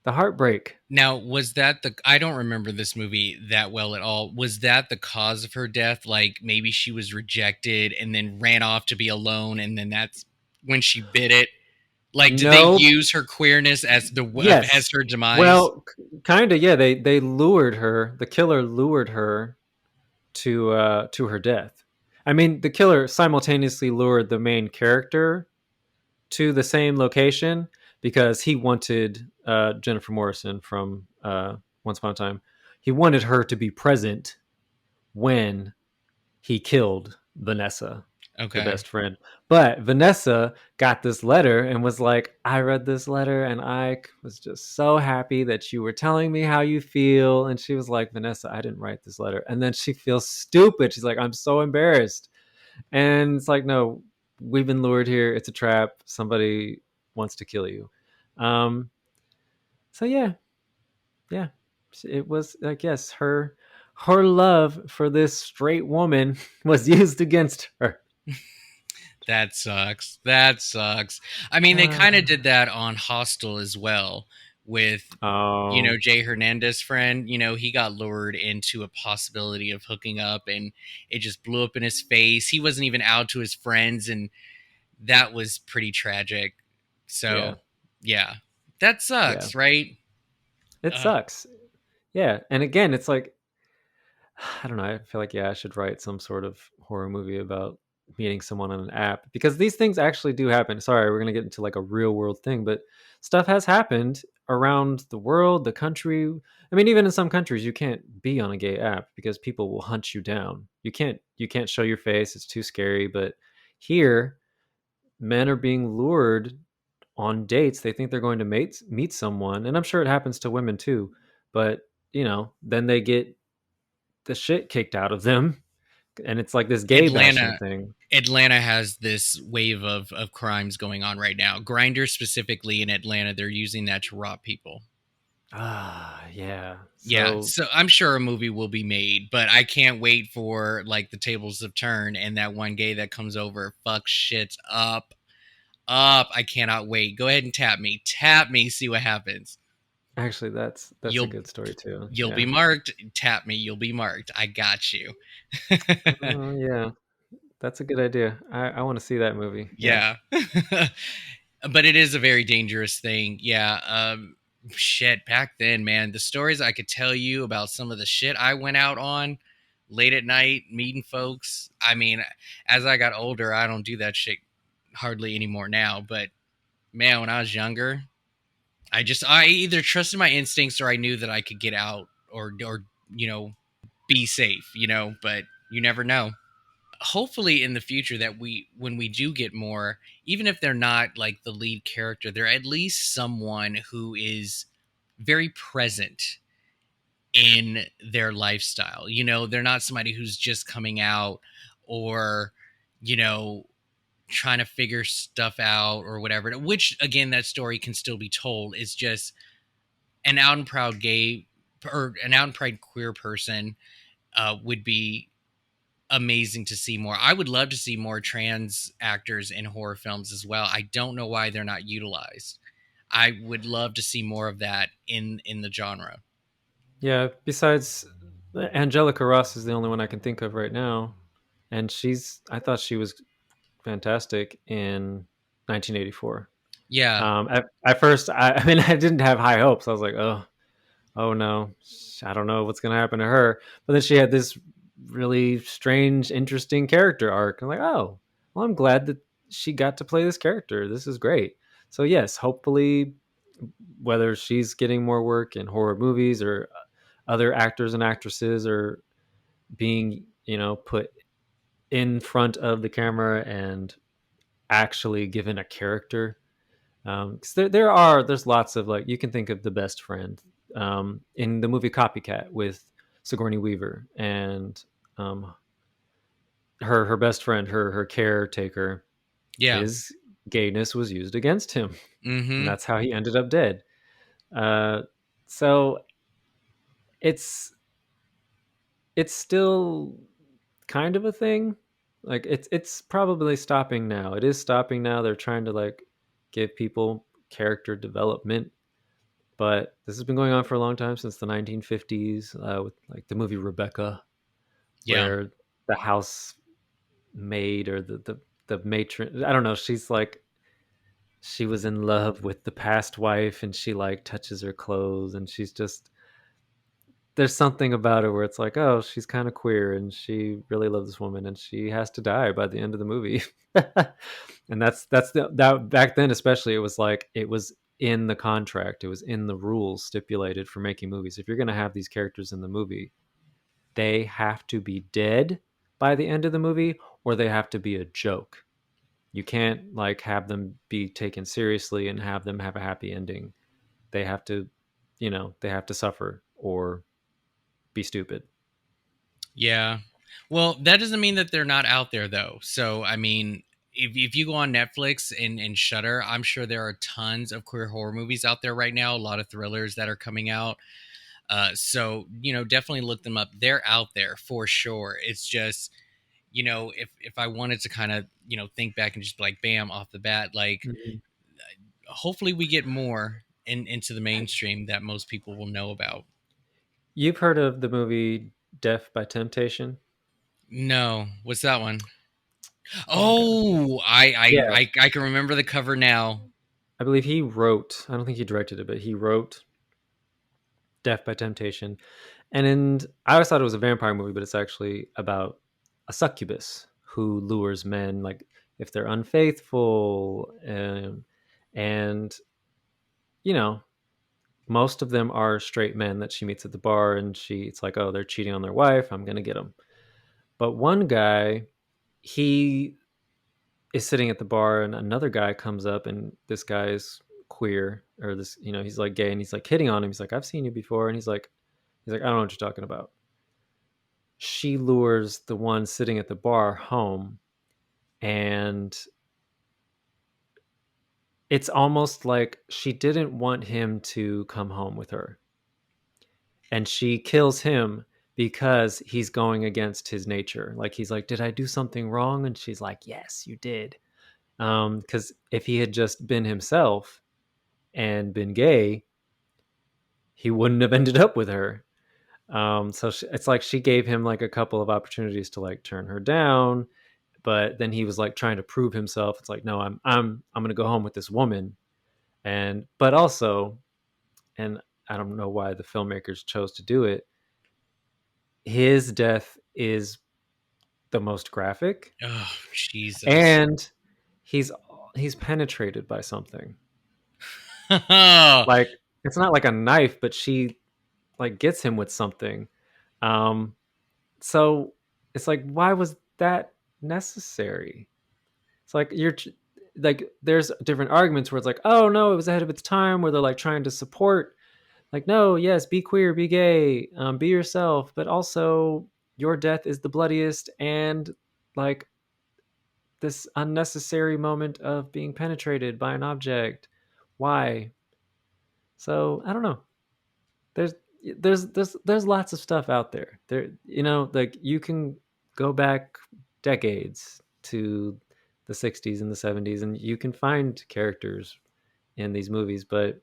the heartbreak. Now, was that the I don't remember this movie that well at all. Was that the cause of her death? Like maybe she was rejected and then ran off to be alone and then that's when she bit it? Like did they No, use her queerness as as yes. her demise? Well, kind of, yeah. They lured her. The killer lured her to her death. I mean, the killer simultaneously lured the main character to the same location because he wanted Jennifer Morrison from Once Upon a Time. He wanted her to be present when he killed Vanessa, the Okay. best friend. But Vanessa got this letter and was like, I read this letter and I was just so happy that you were telling me how you feel. And she was like, Vanessa, I didn't write this letter. And then she feels stupid. She's like, I'm so embarrassed. And it's like, no, we've been lured here. It's a trap. Somebody wants to kill you. Um, so yeah, it was, I guess, her love for this straight woman was used against her. That sucks. That sucks. I mean, they kind of did that on Hostel as well with, Oh, Jay Hernandez' friend. He got lured into a possibility of hooking up and it just blew up in his face. He wasn't even out to his friends, and that was pretty tragic. yeah, So, yeah, that yeah. sucks, right? It Uh, sucks. Yeah, and again, it's like I don't know. I feel like I should write some sort of horror movie about meeting someone on an app because these things actually do happen. Sorry, we're gonna get into like a real world thing, but stuff has happened around the world, the country. I mean, even in some countries, you can't be on a gay app because people will hunt you down. You can't show your face; it's too scary. But here, men are being lured on dates. They think they're going to meet someone, and I'm sure it happens to women too. But then they get the shit kicked out of them, and it's like this gay bashing Atlanta. thing. Atlanta has this wave of crimes going on right now. Grindr specifically in Atlanta, they're using that to rob people. Yeah. Yeah, So so I'm sure a movie will be made, but I can't wait for like the tables to turn and that one gay that comes over fuck shit up. Up. I cannot wait. Go ahead and tap me. Tap me, see what happens. actually, that's a You'll good story too. you'll be Yeah. marked. Tap me, you'll be marked. I got you. Oh yeah, that's a good idea. I want to see that movie. Yeah. Yeah. But it is a very dangerous thing. Yeah. Shit, back then, man, the stories I could tell you about some of the shit I went out on late at night meeting folks. I mean, as I got older, I don't do that shit hardly anymore now, but man, when I was younger, I either trusted my instincts or I knew that I could get out or be safe, but you never know. Hopefully in the future that when we do get more, even if they're not like the lead character, they're at least someone who is very present in their lifestyle. They're not somebody who's just coming out or you know trying to figure stuff out or whatever, which again that story can still be told. It's just an out and proud gay or an out and proud queer person would be amazing to see more. I would love to see more trans actors in horror films as well. I don't know why they're not utilized. I would love to see more of that in the genre. Yeah. Besides, Angelica Ross is the only one I can think of right now, and I thought she was fantastic in 1984. Yeah, At first, I mean, I didn't have high hopes. I was like, oh no, I don't know what's gonna happen to her. But then she had this really strange, interesting character arc. I'm like, oh, well, I'm glad that she got to play this character. This is great. So yes, hopefully, whether she's getting more work in horror movies or other actors and actresses are being, put in front of the camera and actually given a character. Because there's lots of, like, you can think of The Best Friend, in the movie Copycat with Sigourney Weaver, and um, her best friend, her caretaker, Yeah. his gayness was used against him, and Mm-hmm. that's how he ended up dead. Uh, so it's it's still kind of a thing. Like, it's probably stopping now. It is stopping now. They're trying to, like, give people character development, but this has been going on for a long time, since the 1950s, with, like, the movie Rebecca, Yeah. where the house maid, or the matron, I don't know, she's like, she was in love with the past wife, and she, like, touches her clothes, and she's just, there's something about her where it's like, oh, she's kind of queer, and she really loves this woman, and she has to die by the end of the movie. And that back then, especially, it was like, it was in the contract, it was in the rules stipulated for making movies. If you're going to have these characters in the movie, they have to be dead by the end of the movie, or they have to be a joke. You can't, like, have them be taken seriously and have them have a happy ending. They have to, they have to suffer or be stupid. Yeah. Well, that doesn't mean that they're not out there, though. So, I mean, if you go on Netflix and Shudder, I'm sure there are tons of queer horror movies out there right now. A lot of thrillers that are coming out. So, definitely look them up. They're out there for sure. It's just, if I wanted to kind of, think back and just be like, bam, off the bat, like, Mhm. hopefully we get more into the mainstream that most people will know about. You've heard of the movie Death by Temptation? No, what's that one? Oh god. Oh, I, I Yeah, I I can remember the cover now. I believe he wrote. I don't think he directed it, but he wrote Death by Temptation. I always thought it was a vampire movie, but it's actually about a succubus who lures men, like, if they're unfaithful, and you know most of them are straight men that she meets at the bar, and it's like, oh, they're cheating on their wife, I'm gonna get them. But one guy, he is sitting at the bar, and another guy comes up, and this guy is queer, or this, he's like gay, and he's like hitting on him. He's like, I've seen you before. And he's like, I don't know what you're talking about. She lures the one sitting at the bar home, and it's almost like she didn't want him to come home with her, and she kills him because he's going against his nature. Like, he's like, did I do something wrong? And she's like, yes, you did. Because if he had just been himself and been gay, he wouldn't have ended up with her. So it's like she gave him, like, a couple of opportunities to, like, turn her down, but then he was, like, trying to prove himself. It's like, no, I'm gonna go home with this woman. And but also, and I don't know why the filmmakers chose to do it, his death is the most graphic, Oh, Jesus. and he's he's penetrated by something. Oh, Like, it's not like a knife, but she, like, gets him with something. Um, so it's like, why was that necessary? It's like, like, there's different arguments where it's like, oh no, it was ahead of its time, where they're, like, trying to support, like, no, yes, be queer, be gay, be yourself, but also your death is the bloodiest, and, like, this unnecessary moment of being penetrated by an object. Why? So I don't know. There's there's lots of stuff out there. Like, you can go back decades to the 60s and the 70s, and you can find characters in these movies, but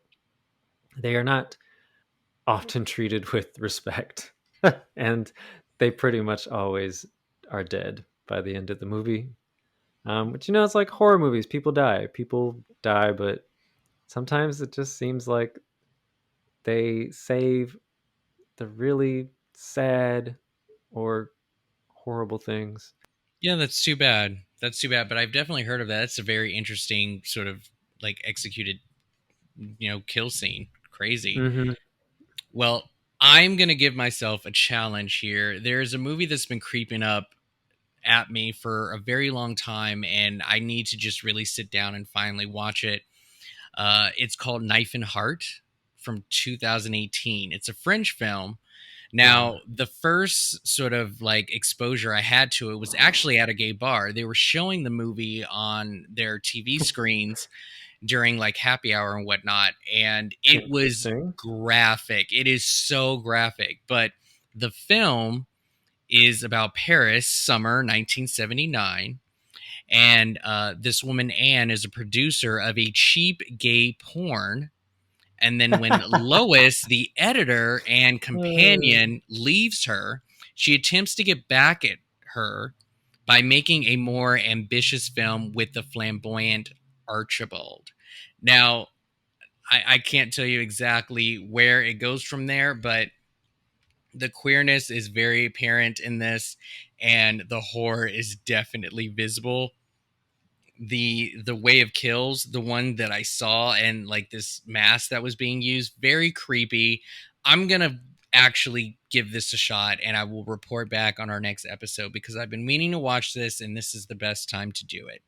they are not often treated with respect. And they pretty much always are dead by the end of the movie. But it's like horror movies. People die, but sometimes it just seems like they save the really sad or horrible things. yeah, that's too bad. That's too bad. But I've definitely heard of that. It's a very interesting sort of like executed kill scene. Crazy. Mm-hmm. Well, I'm going to give myself a challenge here. There's a movie that's been creeping up at me for a very long time, and I need to just really sit down and finally watch it. It's called Knife and Heart from 2018. It's a French film. Uh, Now, the first sort of like exposure I had to it was actually at a gay bar. They were showing the movie on their TV screens during like happy hour and whatnot, and it was Interesting. graphic. It is so graphic, but the film is about Paris, summer 1979. And this woman, Anne, is a producer of a cheap gay porn. And then when Lois, the editor and companion, leaves her, she attempts to get back at her by making a more ambitious film with the flamboyant Archibald. Now, I can't tell you exactly where it goes from there, but the queerness is very apparent in this, and the horror is definitely visible. The way of kills, the one that I saw, and like this mask that was being used, very creepy. I'm gonna actually give this a shot, and I will report back on our next episode because I've been meaning to watch this, and this is the best time to do it.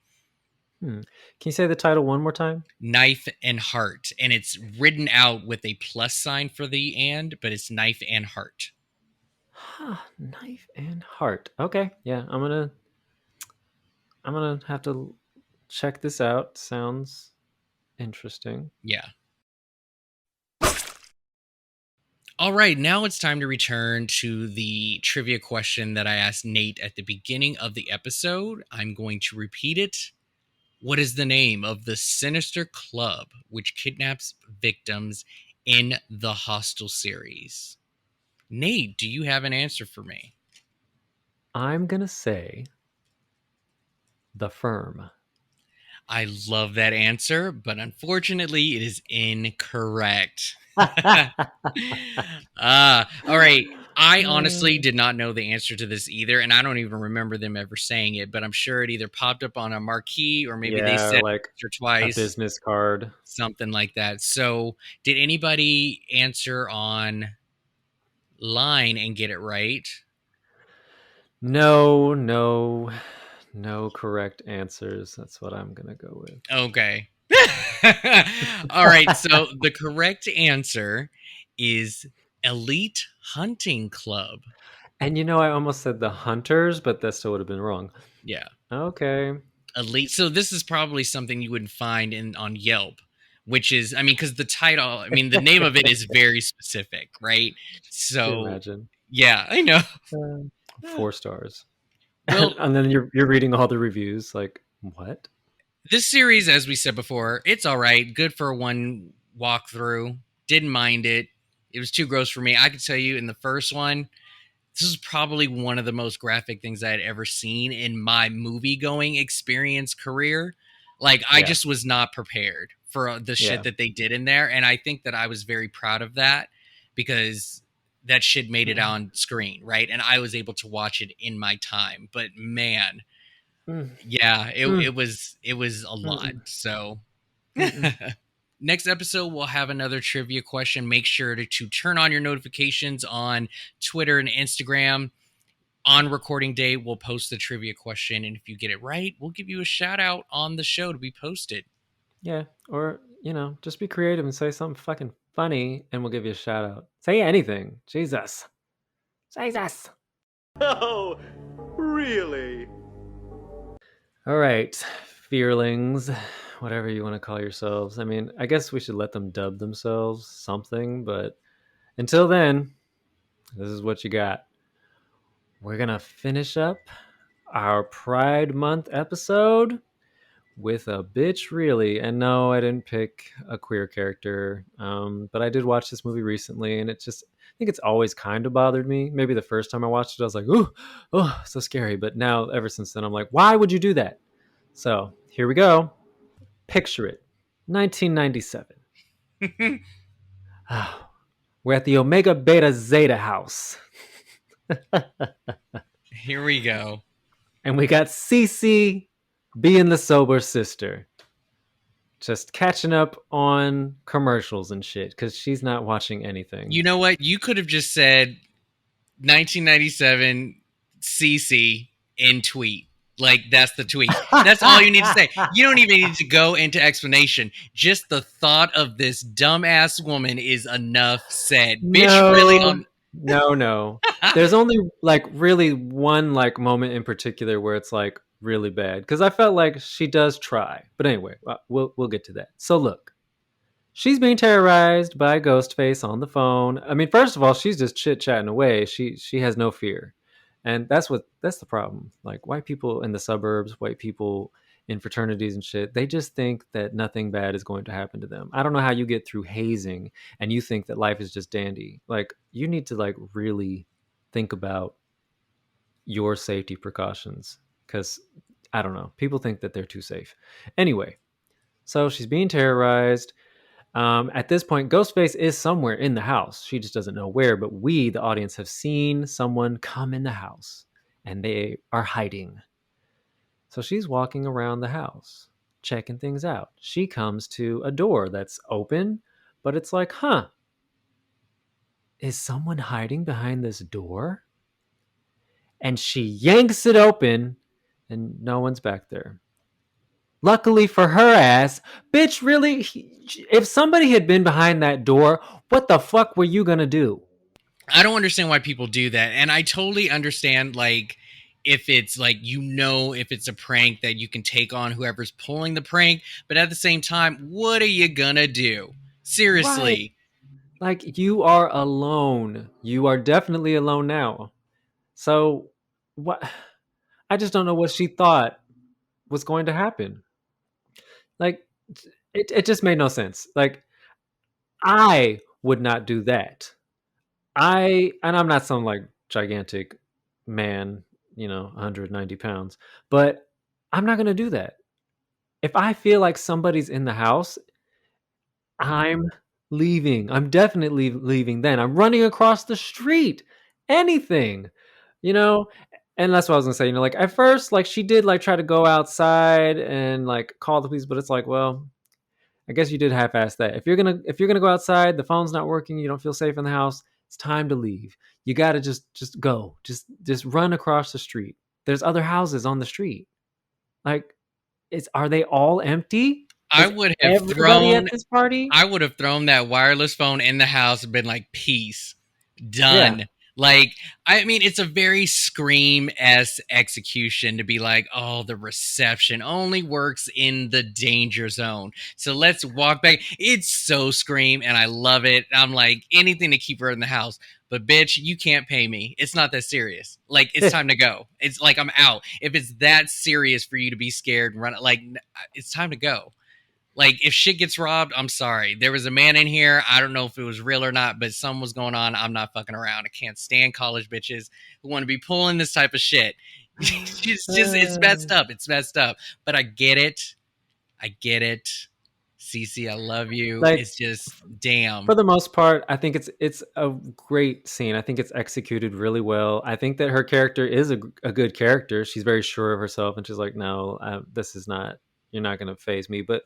Can you say the title one more time? Knife and Heart, and it's written out with a plus sign for the and, but it's Knife and Heart. Knife and Heart. Okay, yeah, I'm gonna have to check this out. Sounds interesting. Yeah. All right, now it's time to return to the trivia question that I asked Nate at the beginning of the episode. I'm going to repeat it. What is the name of the sinister club which kidnaps victims in the Hostel series? Nate, do you have an answer for me? I'm gonna say The Firm. I love that answer, but unfortunately, it is incorrect. All right. I honestly did not know the answer to this either, and I don't even remember them ever saying it, but I'm sure it either popped up on a marquee or maybe they Yeah, said or it like once or a twice, business card. something like that. So, did anybody answer on line and get it right? No, no, no correct answers. That's what I'm gonna go with. Okay. All right. So, the correct answer is Elite Hunting Club. And I almost said the Hunters, but that still would have been wrong. Yeah. Okay. Elite. So this is probably something you wouldn't find in on Yelp, which is, I mean, because the title, I mean, the name of it is very specific, right? Can you So imagine? yeah, I know. 4 stars. Well, And then you're reading all the reviews, like, what? this series, as we said before, it's all right, good for one walkthrough. Didn't mind it. It was too gross for me. I could tell you in the first one, this is probably one of the most graphic things I had ever seen in my movie going experience career. Like, I Yeah. just was not prepared for the shit Yeah. that they did in there. And I think that I was very proud of that because that shit made it on screen, right? And I was able to watch it in my time. But man, Mm, yeah, it, mm, it was a lot. mm, So mm. next episode, we'll have another trivia question. Make sure to turn on your notifications on Twitter and Instagram. On recording day, we'll post the trivia question. And if you get it right, we'll give you a shout out on the show to be posted. Yeah. Or, just be creative and say something fucking funny and we'll give you a shout out. Say anything. Jesus. Jesus. Oh, really? All right, fearlings, whatever you want to call yourselves. I mean, I guess we should let them dub themselves something, but until then, this is what you got. We're going to finish up our Pride Month episode with a bitch, really. And no, I didn't pick a queer character, but I did watch this movie recently, and I think it's always kind of bothered me. Maybe the first time I watched it, I was like, ooh, oh, so scary. But now, ever since then, I'm like, why would you do that? So here we go. Picture it, 1997. We're at the Omega Beta Zeta house. Here we go. And we got Cece being the sober sister. just catching up on commercials and shit because she's not watching anything. You know what? You could have just said 1997 CC in tweet. Like, that's the tweet. That's all you need to say. You don't even need to go into explanation. Just the thought of this dumbass woman is enough said. Bitch, really? No. There's only like really one like moment in particular where it's like really bad because I felt like she does try. But anyway, we'll get to that. So look, she's being terrorized by Ghostface on the phone. I mean, first of all, she's just chit chatting away. She has no fear, and that's the problem. Like white people in the suburbs, white people in fraternities and shit, they just think that nothing bad is going to happen to them. I don't know how you get through hazing and you think that life is just dandy. Like you need to like really think about your safety precautions because I don't know. People think that they're too safe. Anyway, so she's being terrorized. At this point, Ghostface is somewhere in the house. She just doesn't know where, but we, the audience, have seen someone come in the house and they are hiding. So she's walking around the house, checking things out. She comes to a door that's open, but it's like, huh, is someone hiding behind this door? And she yanks it open and no one's back there. Luckily for her ass, bitch, really? If somebody had been behind that door, what the fuck were you gonna do? I don't understand why people do that. And I totally understand, like, if it's like, if it's a prank that you can take on whoever's pulling the prank. But at the same time, what are you gonna do? Seriously. Right. Like, you are alone. You are definitely alone now. So, what? I just don't know what she thought was going to happen. Like, it just made no sense. Like, I would not do that. And I'm not some like gigantic man, 190 pounds, but I'm not going to do that. If I feel like somebody's in the house, I'm leaving. I'm definitely leaving then. I'm running across the street. Anything, you know? And that's what I was gonna say. Like at first, like she did like try to go outside and like call the police, but it's like, well, I guess you did half-ass that. If you're gonna go outside, the phone's not working, you don't feel safe in the house, it's time to leave. You gotta just go. Just run across the street. There's other houses on the street. Like, are they all empty? I Is would have everybody thrown at this party? I would have thrown that wireless phone in the house and been like, peace. Done. Yeah. Like, I mean, it's a very Scream-esque execution to be like, oh, the reception only works in the danger zone. So let's walk back. It's so Scream, and I love it. I'm like, anything to keep her in the house. But bitch, you can't pay me. It's not that serious. Like, it's time to go. It's like, I'm out. If it's that serious for you to be scared and run, like, it's time to go. Like, if shit gets robbed, I'm sorry. There was a man in here. I don't know if it was real or not, but something was going on. I'm not fucking around. I can't stand college bitches who want to be pulling this type of shit. It's messed up. It's messed up. But I get it. I get it. Cece, I love you. Like, it's just, damn. For the most part, I think it's a great scene. I think it's executed really well. I think that her character is a good character. She's very sure of herself, and she's like, no, this is not, you're not going to faze me. But,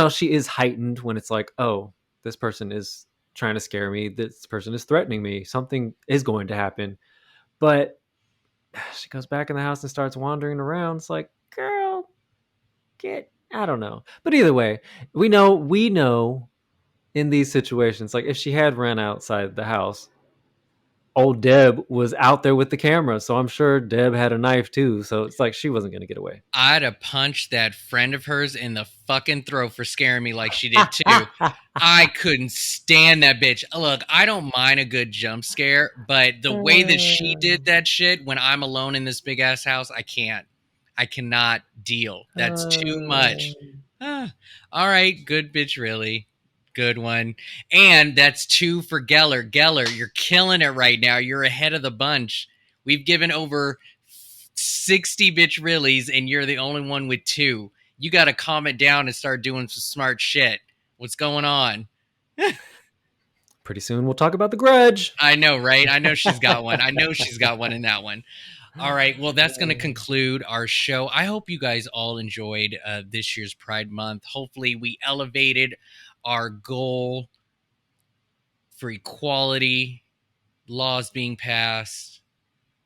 she is heightened when it's like, oh, this person is trying to scare me. This person is threatening me. Something is going to happen. But she goes back in the house and starts wandering around. It's like, girl, I don't know. But either way, we know in these situations, like if she had ran outside the house, old Deb was out there with the camera, so I'm sure Deb had a knife too, so it's like she wasn't gonna get away. I'd have punched that friend of hers in the fucking throat for scaring me like she did too. I couldn't stand that bitch. Look, I don't mind a good jump scare, but the way that she did that shit when I'm alone in this big ass house, I can't. I cannot deal. That's too much. All right, good bitch, really. Good one. And that's 2 for Geller. Geller, you're killing it right now. You're ahead of the bunch. We've given over 60 bitch reallys, and you're the only one with 2. You got to calm it down and start doing some smart shit. What's going on? Pretty soon we'll talk about The Grudge. I know, right? I know she's got one. I know she's got one in that one. All right. Well, that's going to conclude our show. I hope you guys all enjoyed this year's Pride Month. Hopefully, we elevated our goal for equality, laws being passed,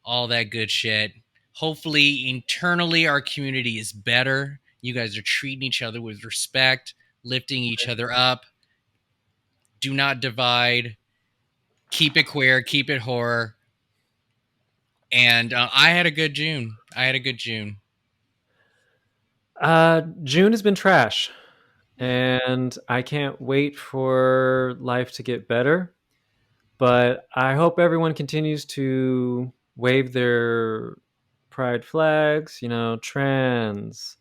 all that good shit. Hopefully, internally, our community is better. You guys are treating each other with respect, lifting each other up. Do not divide. Keep it queer, keep it horror. And I had a good June. June has been trash, and I can't wait for life to get better. But I hope everyone continues to wave their pride flags, trans,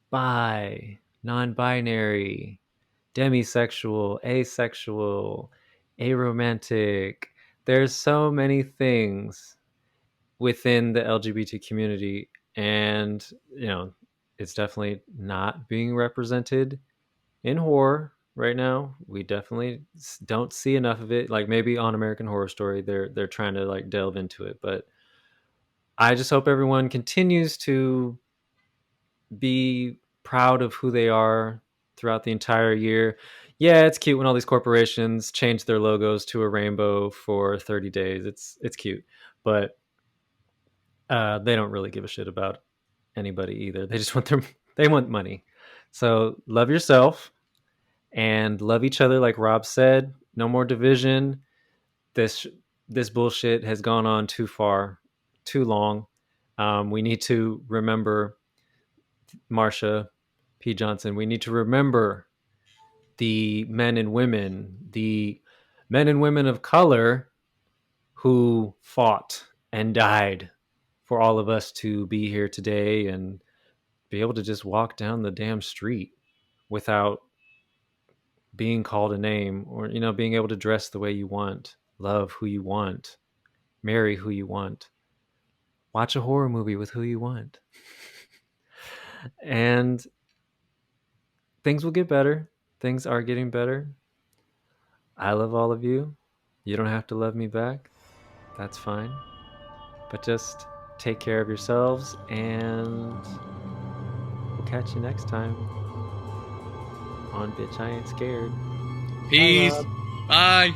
bi, non binary, demisexual, asexual, aromantic. There's so many things within the LGBT community, and it's definitely not being represented in horror right now. We definitely don't see enough of it. Like maybe on American Horror Story, they're trying to like delve into it, but I just hope everyone continues to be proud of who they are throughout the entire year. Yeah, it's cute when all these corporations change their logos to a rainbow for 30 days. It's cute, but they don't really give a shit about anybody either. They just they want money. So love yourself and love each other, like Rob said. No more division. This bullshit has gone on too far, too long. We need to remember Marsha P. Johnson. We need to remember the men and women of color who fought and died for all of us to be here today and be able to just walk down the damn street without being called a name, or being able to dress the way you want, love who you want, marry who you want, watch a horror movie with who you want. And things will get better. Things are getting better. I love all of you. You don't have to love me back. That's fine. But just take care of yourselves, and we'll catch you next time on Bitch I Ain't Scared. Peace. Bye.